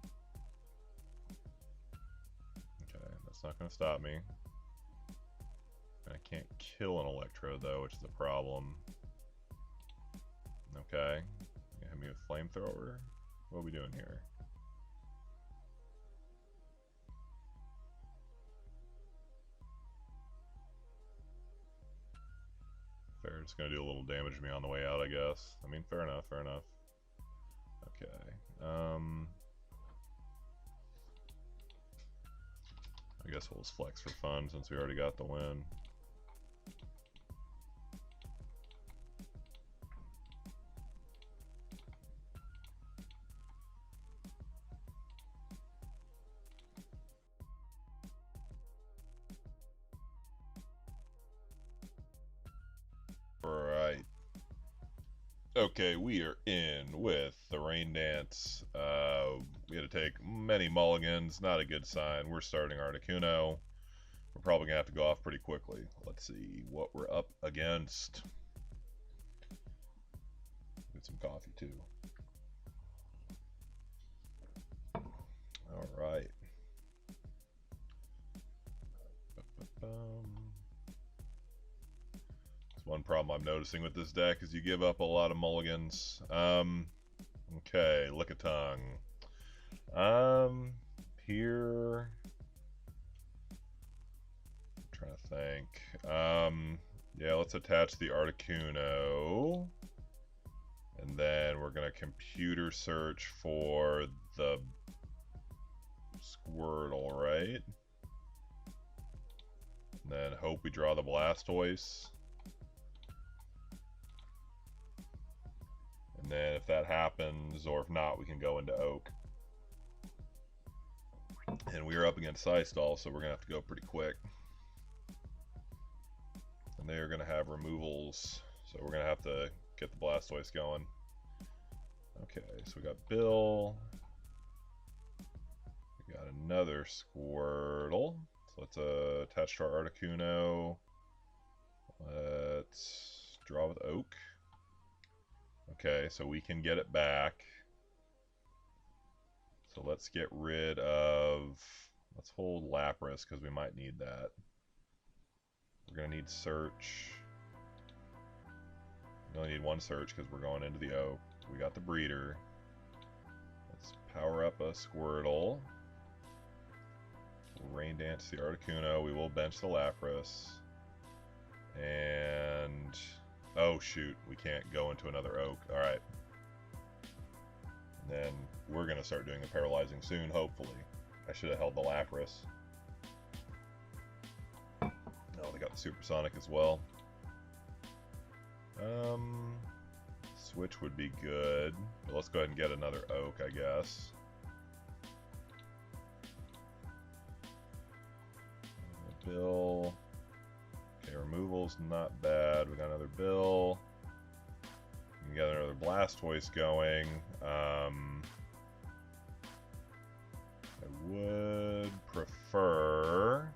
Okay, that's not going to stop me. And I can't kill an Electrode though, which is a problem. Okay, you hit me with Flamethrower. What are we doing here? Fair, it's gonna do a little damage to me on the way out, I guess. I mean, fair enough, fair enough. Okay, I guess we'll just flex for fun since we already got the win. Alright. Okay, we are in with the Raindance. We had to take many mulligans, not a good sign. We're starting Articuno. We're probably going to have to go off pretty quickly. Let's see what we're up against. Get some coffee too. Alright. One problem I'm noticing with this deck is you give up a lot of mulligans. Okay, Lickitung. Here, I'm trying to think. Yeah, let's attach the Articuno, and then we're gonna computer search for the Squirtle, right? And then hope we draw the Blastoise. And then if that happens, or if not, we can go into Oak. And we are up against Psystall, so we're going to have to go pretty quick. And they are going to have removals, so we're going to have to get the Blastoise going. Okay, so we got Bill. We got another Squirtle. So let's attach to our Articuno. Let's draw with Oak. Okay, so we can get it back. So let's get rid of, let's hold Lapras because we might need that. We're going to need search. We only need 1 search because we're going into the Oak. We got the breeder. Let's power up a Squirtle. Raindance the Articuno. We will bench the Lapras. And oh shoot, we can't go into another Oak. Alright. then we're going to start doing the paralyzing soon, hopefully. I should have held the Lapras. Oh, they got the Supersonic as well. Switch would be good, but let's go ahead and get another Oak, I guess. Bill. Okay, removal's not bad. We got another Bill. We got another Blastoise going. I would prefer...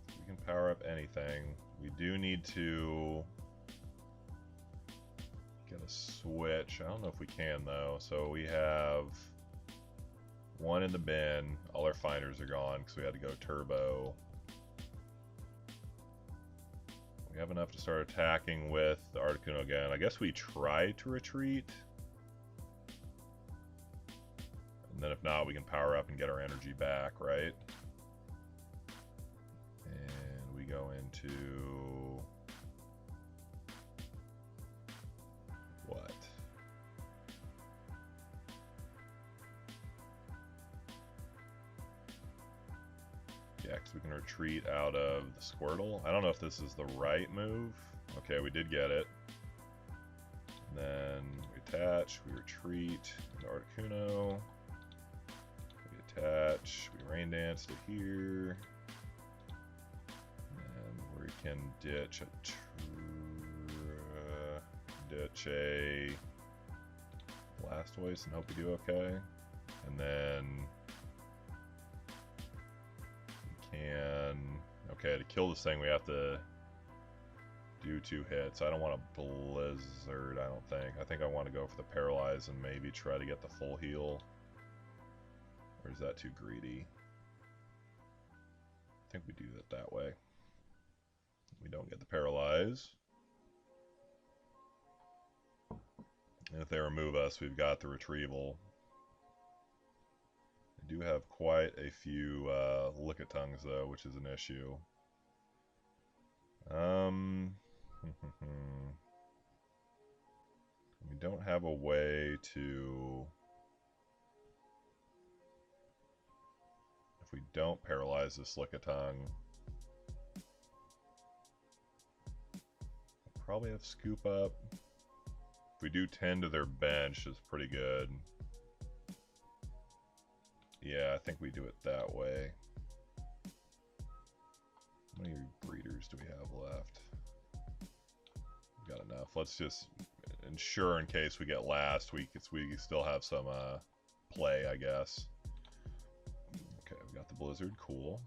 We can power up anything. We do need to get a switch. I don't know if we can though. So we have one in the bin. All our finders are gone because we had to go turbo. We have enough to start attacking with the Articuno again. I guess we try to retreat. And then if not, we can power up and get our energy back, right? And we go into... what? Yeah, because we can retreat out of the Squirtle. I don't know if this is the right move. Okay, we did get it. And then we attach, we retreat into Articuno. We attach, we Raindance to here. And we can ditch a Blastoise and hope we do okay. And then we can... okay, to kill this thing we have to do 2 hits. I don't want a Blizzard, I don't think. I think I want to go for the Paralyze and maybe try to get the full heal. Or is that too greedy? I think we do it that way. We don't get the Paralyze. And if they remove us, we've got the Retrieval. I do have quite a few Lickitungs though, which is an issue. We don't have a way to... if we don't paralyze this Lickitung, we'll probably have Scoop Up. If we do 10 to their bench, it's pretty good. Yeah, I think we do it that way. How many breeders do we have left? We've got enough. Let's just ensure in case we get last week, we still have some play, I guess. Okay, we got the Blizzard, cool.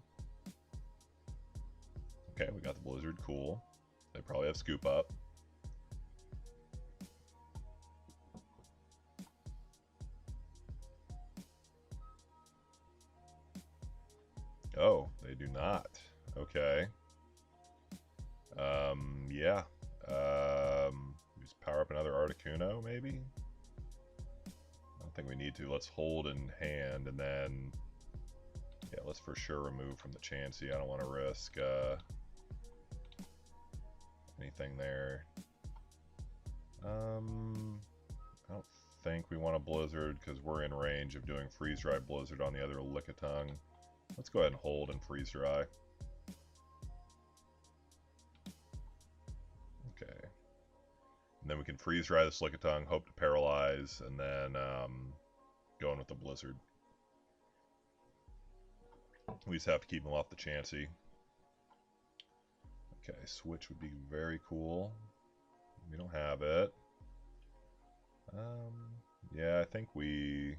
Okay, we got the Blizzard, cool. They probably have Scoop Up. Oh, they do not. Okay. Yeah. Just power up another Articuno, maybe? I don't think we need to. Let's hold in hand, and then... yeah, let's for sure remove from the Chansey. I don't want to risk anything there. I don't think we want a Blizzard, because we're in range of doing Freeze Dry Blizzard on the other Lickitung. Let's go ahead and hold and Freeze Dry. Okay. And then we can Freeze Dry this Lickitung, hope to paralyze, and then go in with the Blizzard. We just have to keep him off the Chansey. Okay, switch would be very cool. We don't have it. Yeah, I think we...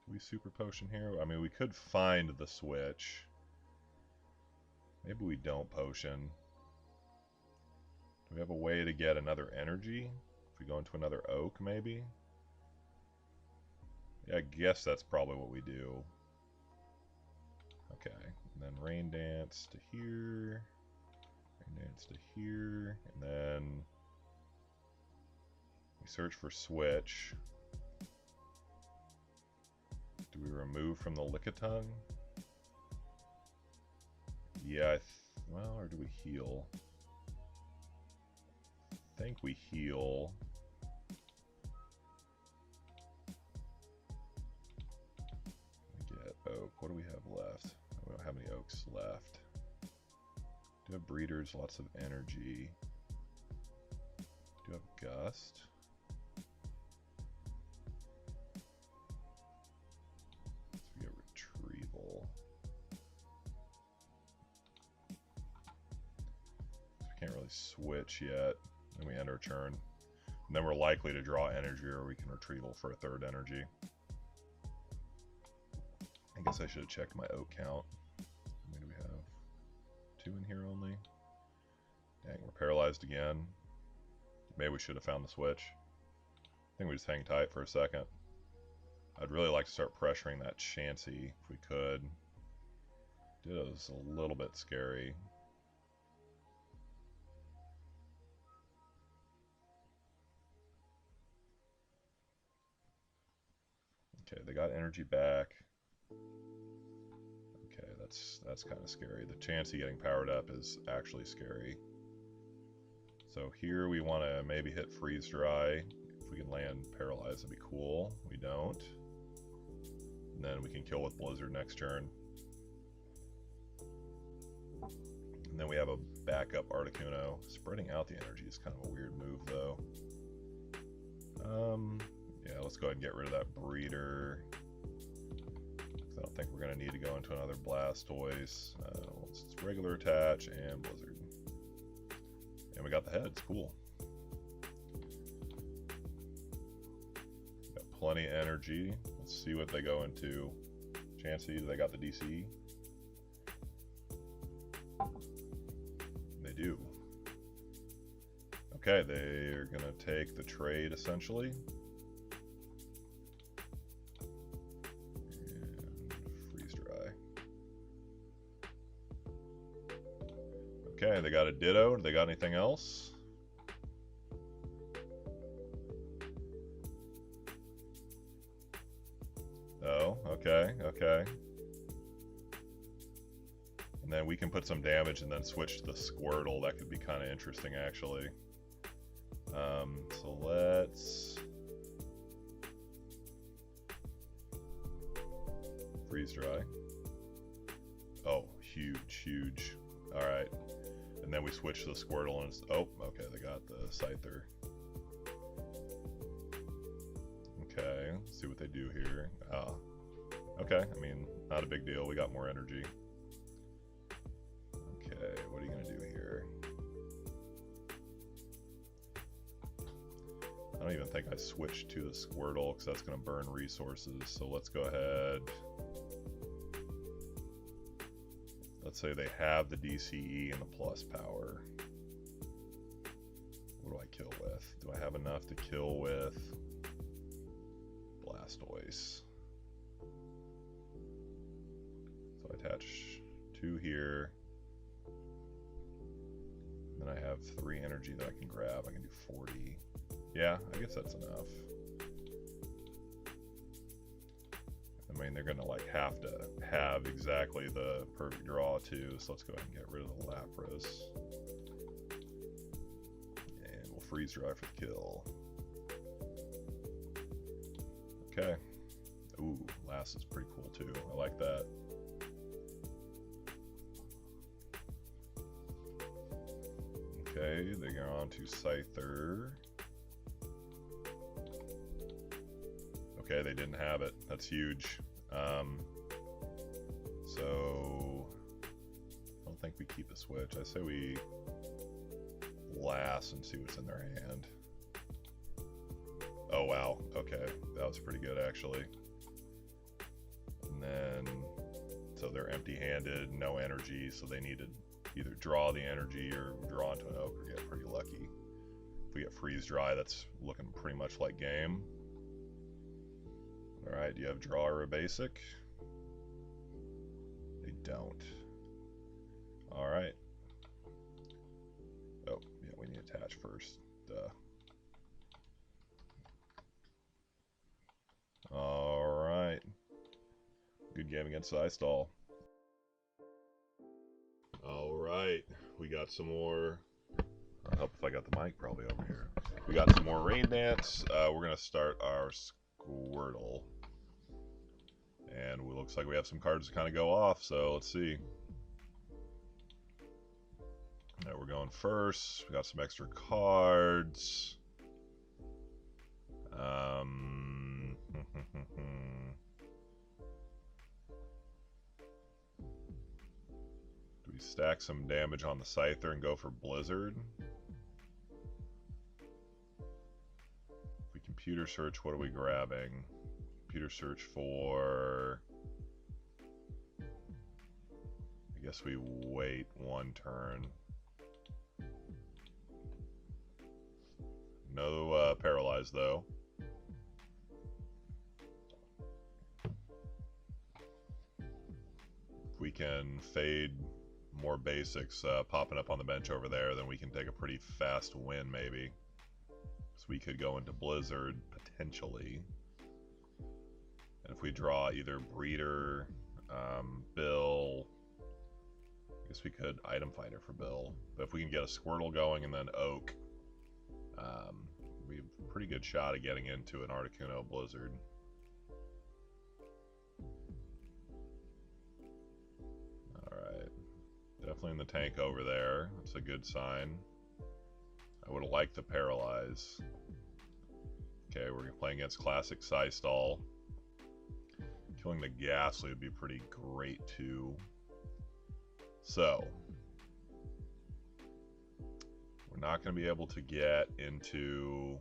do we Super Potion here? I mean, we could find the switch. Maybe we don't Potion. Do we have a way to get another energy? If we go into another Oak, maybe? Yeah, I guess that's probably what we do. Okay, and then Raindance to here. Raindance to here. And then we search for switch. Do we remove from the Lickitung? Yeah, well, or do we heal? think we heal. We get oak. What do we have left? We don't have any oaks left. Do have breeders, lots of energy. Do have gust. So we get retrieval. So we can't really switch yet. Then we end our turn. And then we're likely to draw energy, or we can retrieval for a third energy. I guess I should have checked my oak count. How many do we have? 2 in here only. Dang, we're paralyzed again. Maybe we should have found the switch. I think we just hang tight for a second. I'd really like to start pressuring that Chansey if we could. Ditto's a little bit scary. Okay, they got energy back. Okay, that's kind of scary. The Chansey getting powered up is actually scary. So here we want to maybe hit freeze dry. If we can land paralyzed, that'd be cool. We don't. And then we can kill with blizzard next turn. And then we have a backup Articuno. Spreading out the energy is kind of a weird move though. Yeah, let's go ahead and get rid of that breeder. I don't think we're going to need to go into another Blastoise. Let's regular attach and blizzard. And we got the heads, cool. Got plenty of energy. Let's see what they go into. Chansey, they got the DC? They do. Okay, they're gonna take the trade essentially. And freeze dry. Okay, they got a Ditto. Do they got anything else? Oh, okay, okay. And then we can put some damage and then switch to the Squirtle. That could be kind of interesting, actually. So let's freeze dry. Oh, huge, huge. All right. And then we switch to the Squirtle and it's, oh, okay, they got the Scyther. Okay, let's see what they do here. Okay, I mean, not a big deal. We got more energy. Okay, what are you gonna do here? I don't even think I switched to the Squirtle because that's gonna burn resources. So let's go ahead. Let's say they have the DCE and the PlusPower. What do I kill with? Do I have enough to kill with Blastoise? So I attach 2 here. Then I have 3 energy that I can grab. I can do 40. Yeah, I guess that's enough. I mean, they're gonna like have to have exactly the perfect draw too, so let's go ahead and get rid of the Lapras. And we'll freeze dry for the kill. Okay. Ooh, last is pretty cool too. I like that. Okay, they go on to Scyther. Okay, they didn't have it. That's huge. So I don't think we keep a switch. I say we last and see what's in their hand. Oh wow, okay, that was pretty good actually. And then, so they're empty-handed, no energy, so they need to either draw the energy or draw into an oak or get pretty lucky. If we get freeze dry, that's looking pretty much like game. Alright, do you have draw or a basic? They don't. Alright. Oh, yeah, we need to attach first. Duh. Alright. Good game against Psystall. Alright, we got some more Help if I got the mic probably over here. We got some more Raindance. We're gonna start our Squirtle, and it looks like we have some cards to kind of go off. So let's see. All right, we're going first. We got some extra cards. Do we stack some damage on the Scyther and go for Blizzard? If we computer search, what are we grabbing? Computer search for... I guess we wait one turn. No paralyze though. If we can fade more basics popping up on the bench over there, then we can take a pretty fast win maybe. So we could go into Blizzard potentially. And if we draw either Breeder, Bill, I guess we could Item Finder for Bill. But if we can get a Squirtle going and then Oak, we have a pretty good shot at getting into an Articuno Blizzard. Alright. Definitely in the tank over there. That's a good sign. I would have liked the Paralyze. Okay, we're playing against Classic Psystall. Killing the Ghastly would be pretty great too. So, we're not going to be able to get into...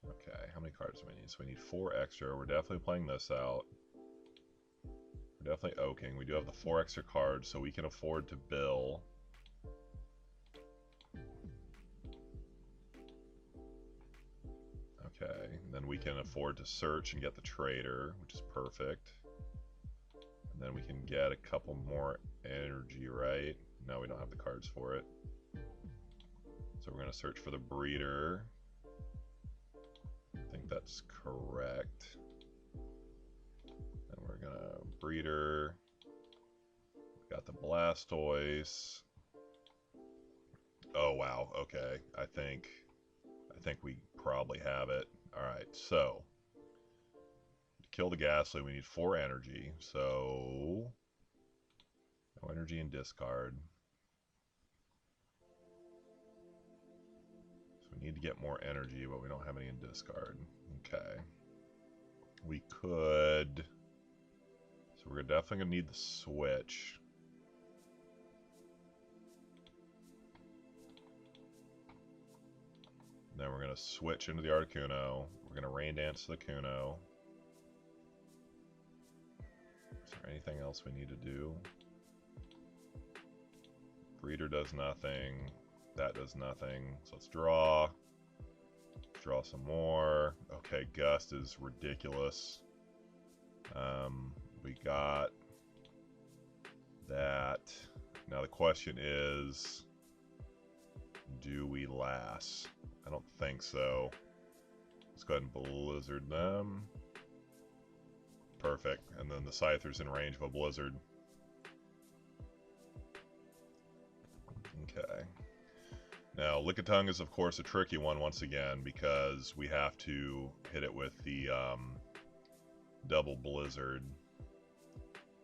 Okay, how many cards do we need? So we need 4 extra. We're definitely playing this out. We're definitely oaking. We do have the 4 extra cards, so we can afford to bill. Okay, and then we can afford to search and get the trader, which is perfect. And then we can get a couple more energy, right? No, we don't have the cards for it. So we're going to search for the Breeder. I think that's correct. And we're going to Breeder. We got the Blastoise. Oh, wow. Okay. I think we probably have it. All right. So to kill the Ghastly, we need 4 energy. So no energy and discard. We need to get more energy, but we don't have any in discard. Okay. We could... So we're definitely going to need the switch. And then we're going to switch into the Articuno. We're going to Raindance the Kuno. Is there anything else we need to do? Breeder does nothing. That does nothing. So let's draw. Draw some more. Okay, Gust is ridiculous. We got that. Now the question is, do we last? I don't think so. Let's go ahead and Blizzard them. Perfect. And then the Scyther's in range of a Blizzard. Okay. Now, Lickitung is, of course, a tricky one once again because we have to hit it with the double Blizzard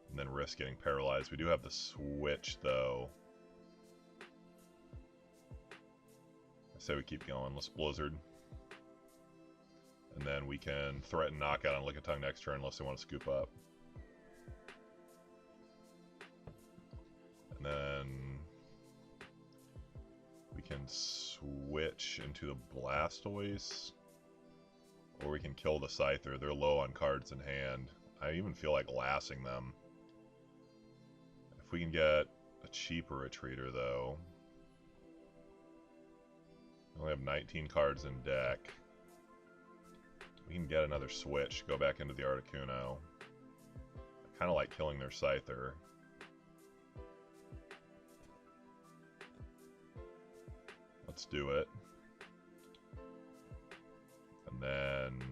and then risk getting paralyzed. We do have the switch, though. I say we keep going. Let's Blizzard. And then we can threaten knockout on Lickitung next turn unless they want to scoop up. And then we can switch into the Blastoise, or we can kill the Scyther. They're low on cards in hand. I even feel like lasting them. If we can get a cheaper Retreater, though. We only have 19 cards in deck. We can get another switch, go back into the Articuno. I kind of like killing their Scyther. Let's do it. And then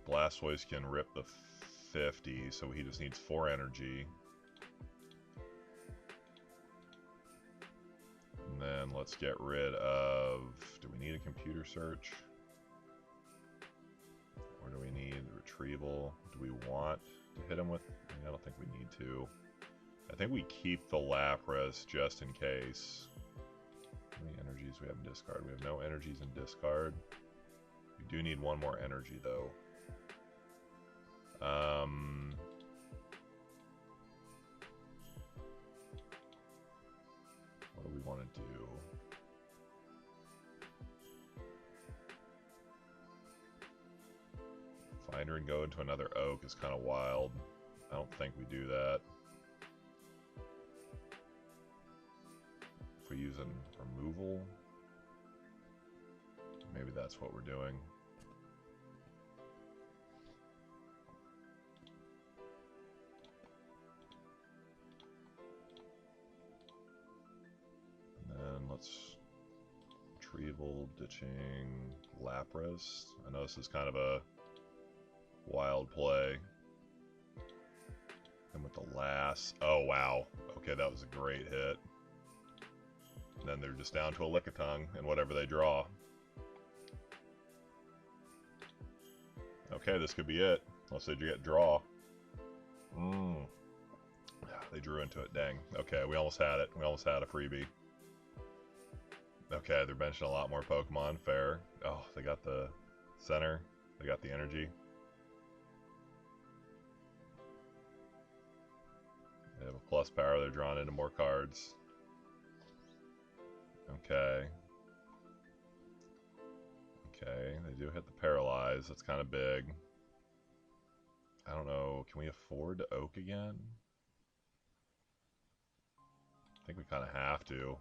Blastoise can rip the 50, so he just needs 4 energy. then let's get rid of... Do we need a computer search? Or do we need retrieval? Do we want to hit him with... I don't think we need to. I think we keep the Lapras just in case. How many energies we have in discard? We have no energies in discard. We do need one more energy, though. What do we want to do? Find her and go into another oak is kind of wild. I don't think we do that. If we use a removal, maybe that's what we're doing. And then let's retrieval, ditching Lapras. I know this is kind of a wild play. And with the last... Oh, wow. Okay, that was a great hit. And then they're just down to a Lickitung and whatever they draw. Okay, this could be it. Unless they get draw. They drew into it, dang. Okay, we almost had it. We almost had a freebie. Okay, they're benching a lot more Pokemon. Fair. Oh, they got the center. They got the energy. They have a PlusPower. They're drawing into more cards. Okay. Okay, they do hit the Paralyze. That's kind of big. I don't know. Can we afford to Oak again? I think we kind of have to.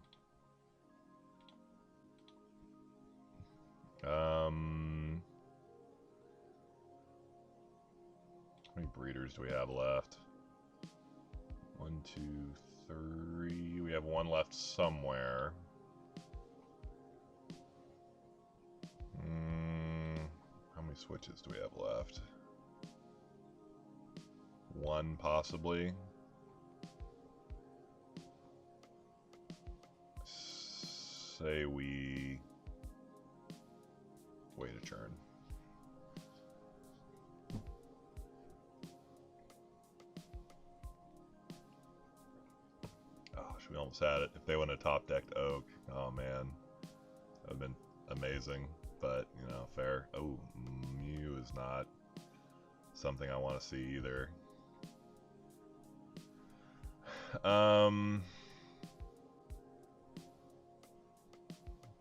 How many breeders do we have left? 1, 2, 3. We have one left somewhere. How many switches do we have left? One, possibly. Say we wait a turn. We almost had it. If they wouldn't have top decked Oak, oh man, that would have been amazing. But you know, fair. Oh, Mew is not something I want to see either.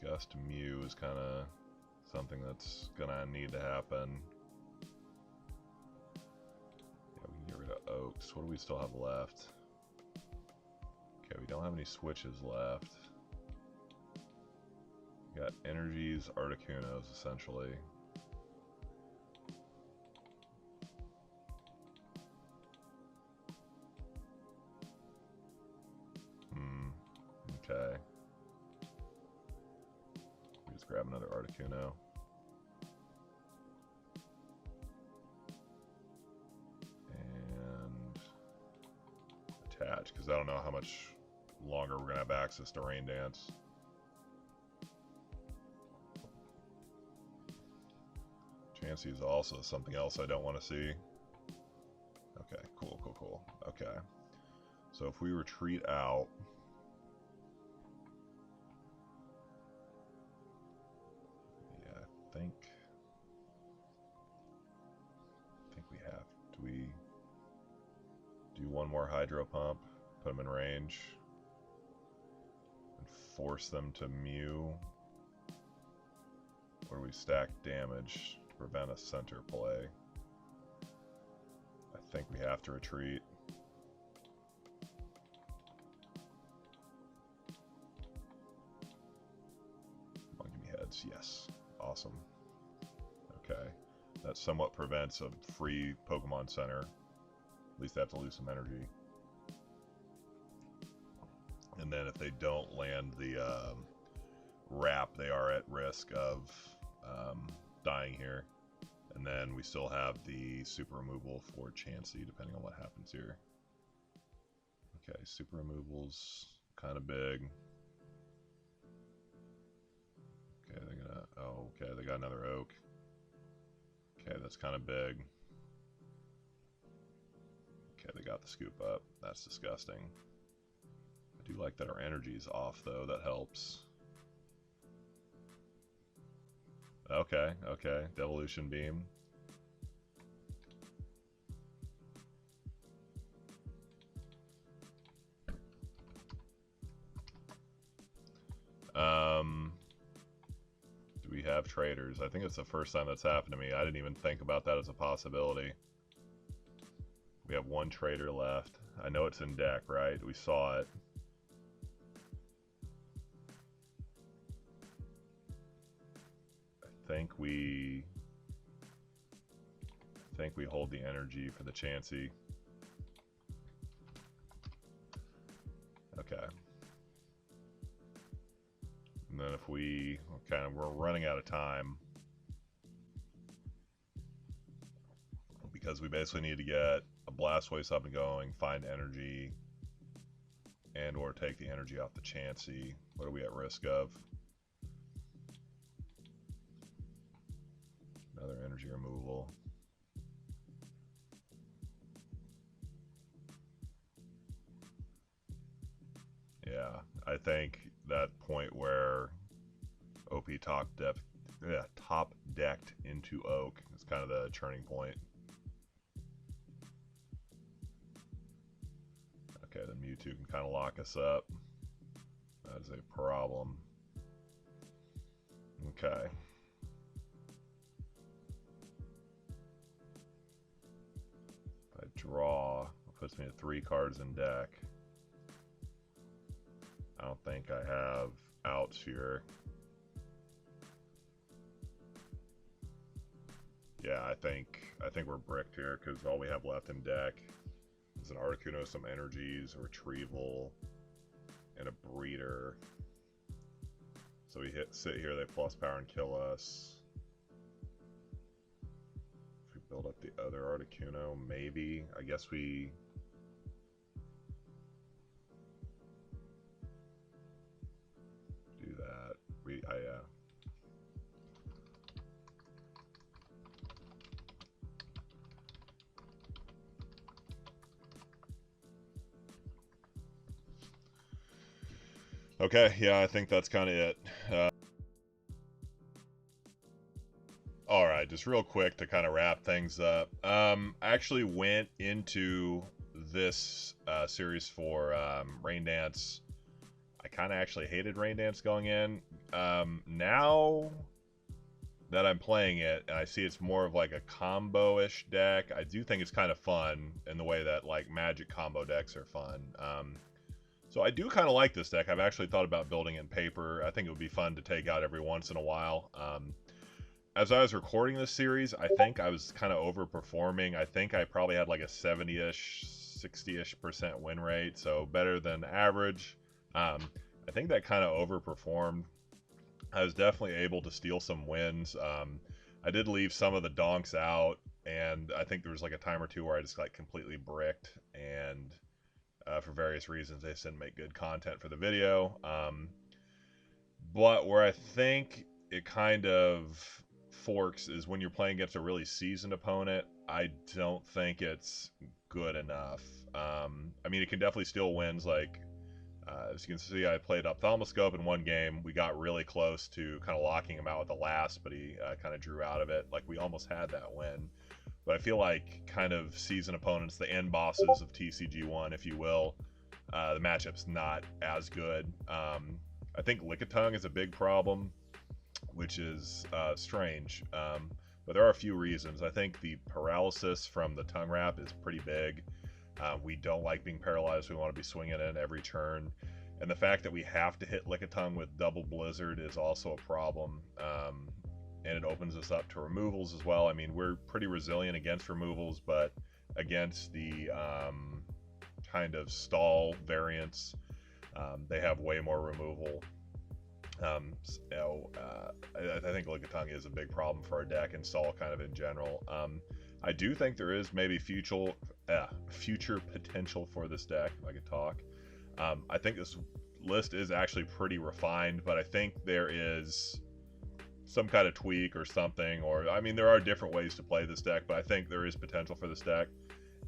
Gust Mew is kind of something that's gonna need to happen. Yeah, we can get rid of Oaks. What do we still have left? Okay, we don't have any switches left. We got energies, Articunos, essentially. Okay. We just grab another Articuno. And attach, because I don't know how much longer we're going to have access to Raindance. Chansey is also something else I don't want to see. Okay, cool, cool, cool. Okay. So if we retreat out... Yeah, I think we have... Do we do one more Hydro Pump? Put them in range? Force them to Mew, or do we stack damage to prevent a center play? I think we have to retreat. Come on, give me heads. Yes. Awesome. Okay. That somewhat prevents a free Pokemon center. At least they have to lose some energy. And then if they don't land the wrap, they are at risk of dying here. And then we still have the super removal for Chansey, depending on what happens here. Okay, super removal's kind of big. Okay, they're gonna. Oh, okay, they got another oak. Okay, that's kind of big. Okay, they got the scoop up. That's disgusting. I do like that our energy's off, though. That helps. Okay, okay. Devolution Beam. Do we have traders? I think it's the first time that's happened to me. I didn't even think about that as a possibility. We have one trader left. I know it's in deck, right? We saw it. I think we hold the energy for the Chansey. Okay. And then if we're running out of time because we basically need to get a Blastoise up and going, find energy, and or take the energy off the Chansey. What are we at risk of? Another energy removal. Yeah, I think that point where OP top decked into Oak is kind of the turning point. Okay, the Mewtwo can kind of lock us up. That is a problem. Okay. If I draw, it puts me at 3 cards in deck. I don't think I have outs here. Yeah, I think we're bricked here because all we have left in deck is an Articuno, some energies, a retrieval, and a breeder. So we sit here, they plus power and kill us. If we build up the other Articuno, maybe. I guess we do that. Okay, yeah, I think that's kind of it. Alright, just real quick to kind of wrap things up. I actually went into this series for Raindance. I kind of actually hated Raindance going in. Now that I'm playing it, and I see it's more of like a combo-ish deck, I do think it's kind of fun in the way that like Magic combo decks are fun. So I do kind of like this deck. I've actually thought about building in paper. I think it would be fun to take out every once in a while. As I was recording this series, I think I was kind of overperforming. I think I probably had like a 70-ish, 60-ish% win rate, so better than average. I think that kind of overperformed. I was definitely able to steal some wins. I did leave some of the donks out, and I think there was like a time or two where I just like completely bricked, and for various reasons they just didn't make good content for the video. But where I think it kind of forks is when you're playing against a really seasoned opponent. I don't think it's good enough. I mean, it can definitely steal wins. Like as you can see, I played Ophthalmoscope in one game. We got really close to kind of locking him out with the last, but he kind of drew out of it. Like we almost had that win. But I feel like kind of seasoned opponents, the end bosses of TCG1, if you will, the matchup's not as good. I think Lickitung is a big problem, which is strange. But there are a few reasons. I think the paralysis from the tongue wrap is pretty big. We don't like being paralyzed. We want to be swinging in every turn. And the fact that we have to hit Lickitung with double Blizzard is also a problem. And it opens us up to removals as well. I mean, we're pretty resilient against removals, but against the kind of stall variants, they have way more removal. I think Lickitung is a big problem for our deck and stall kind of in general. I do think there is maybe future potential for this deck, if I could talk. I think this list is actually pretty refined, but I think there is some kind of tweak or something. Or I mean, there are different ways to play this deck, but I think there is potential for this deck,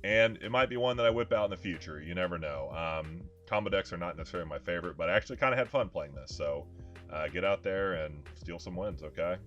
and it might be one that I whip out in the future. You never know. Combo decks are not necessarily my favorite, but I actually kind of had fun playing this. So get out there and steal some wins, okay?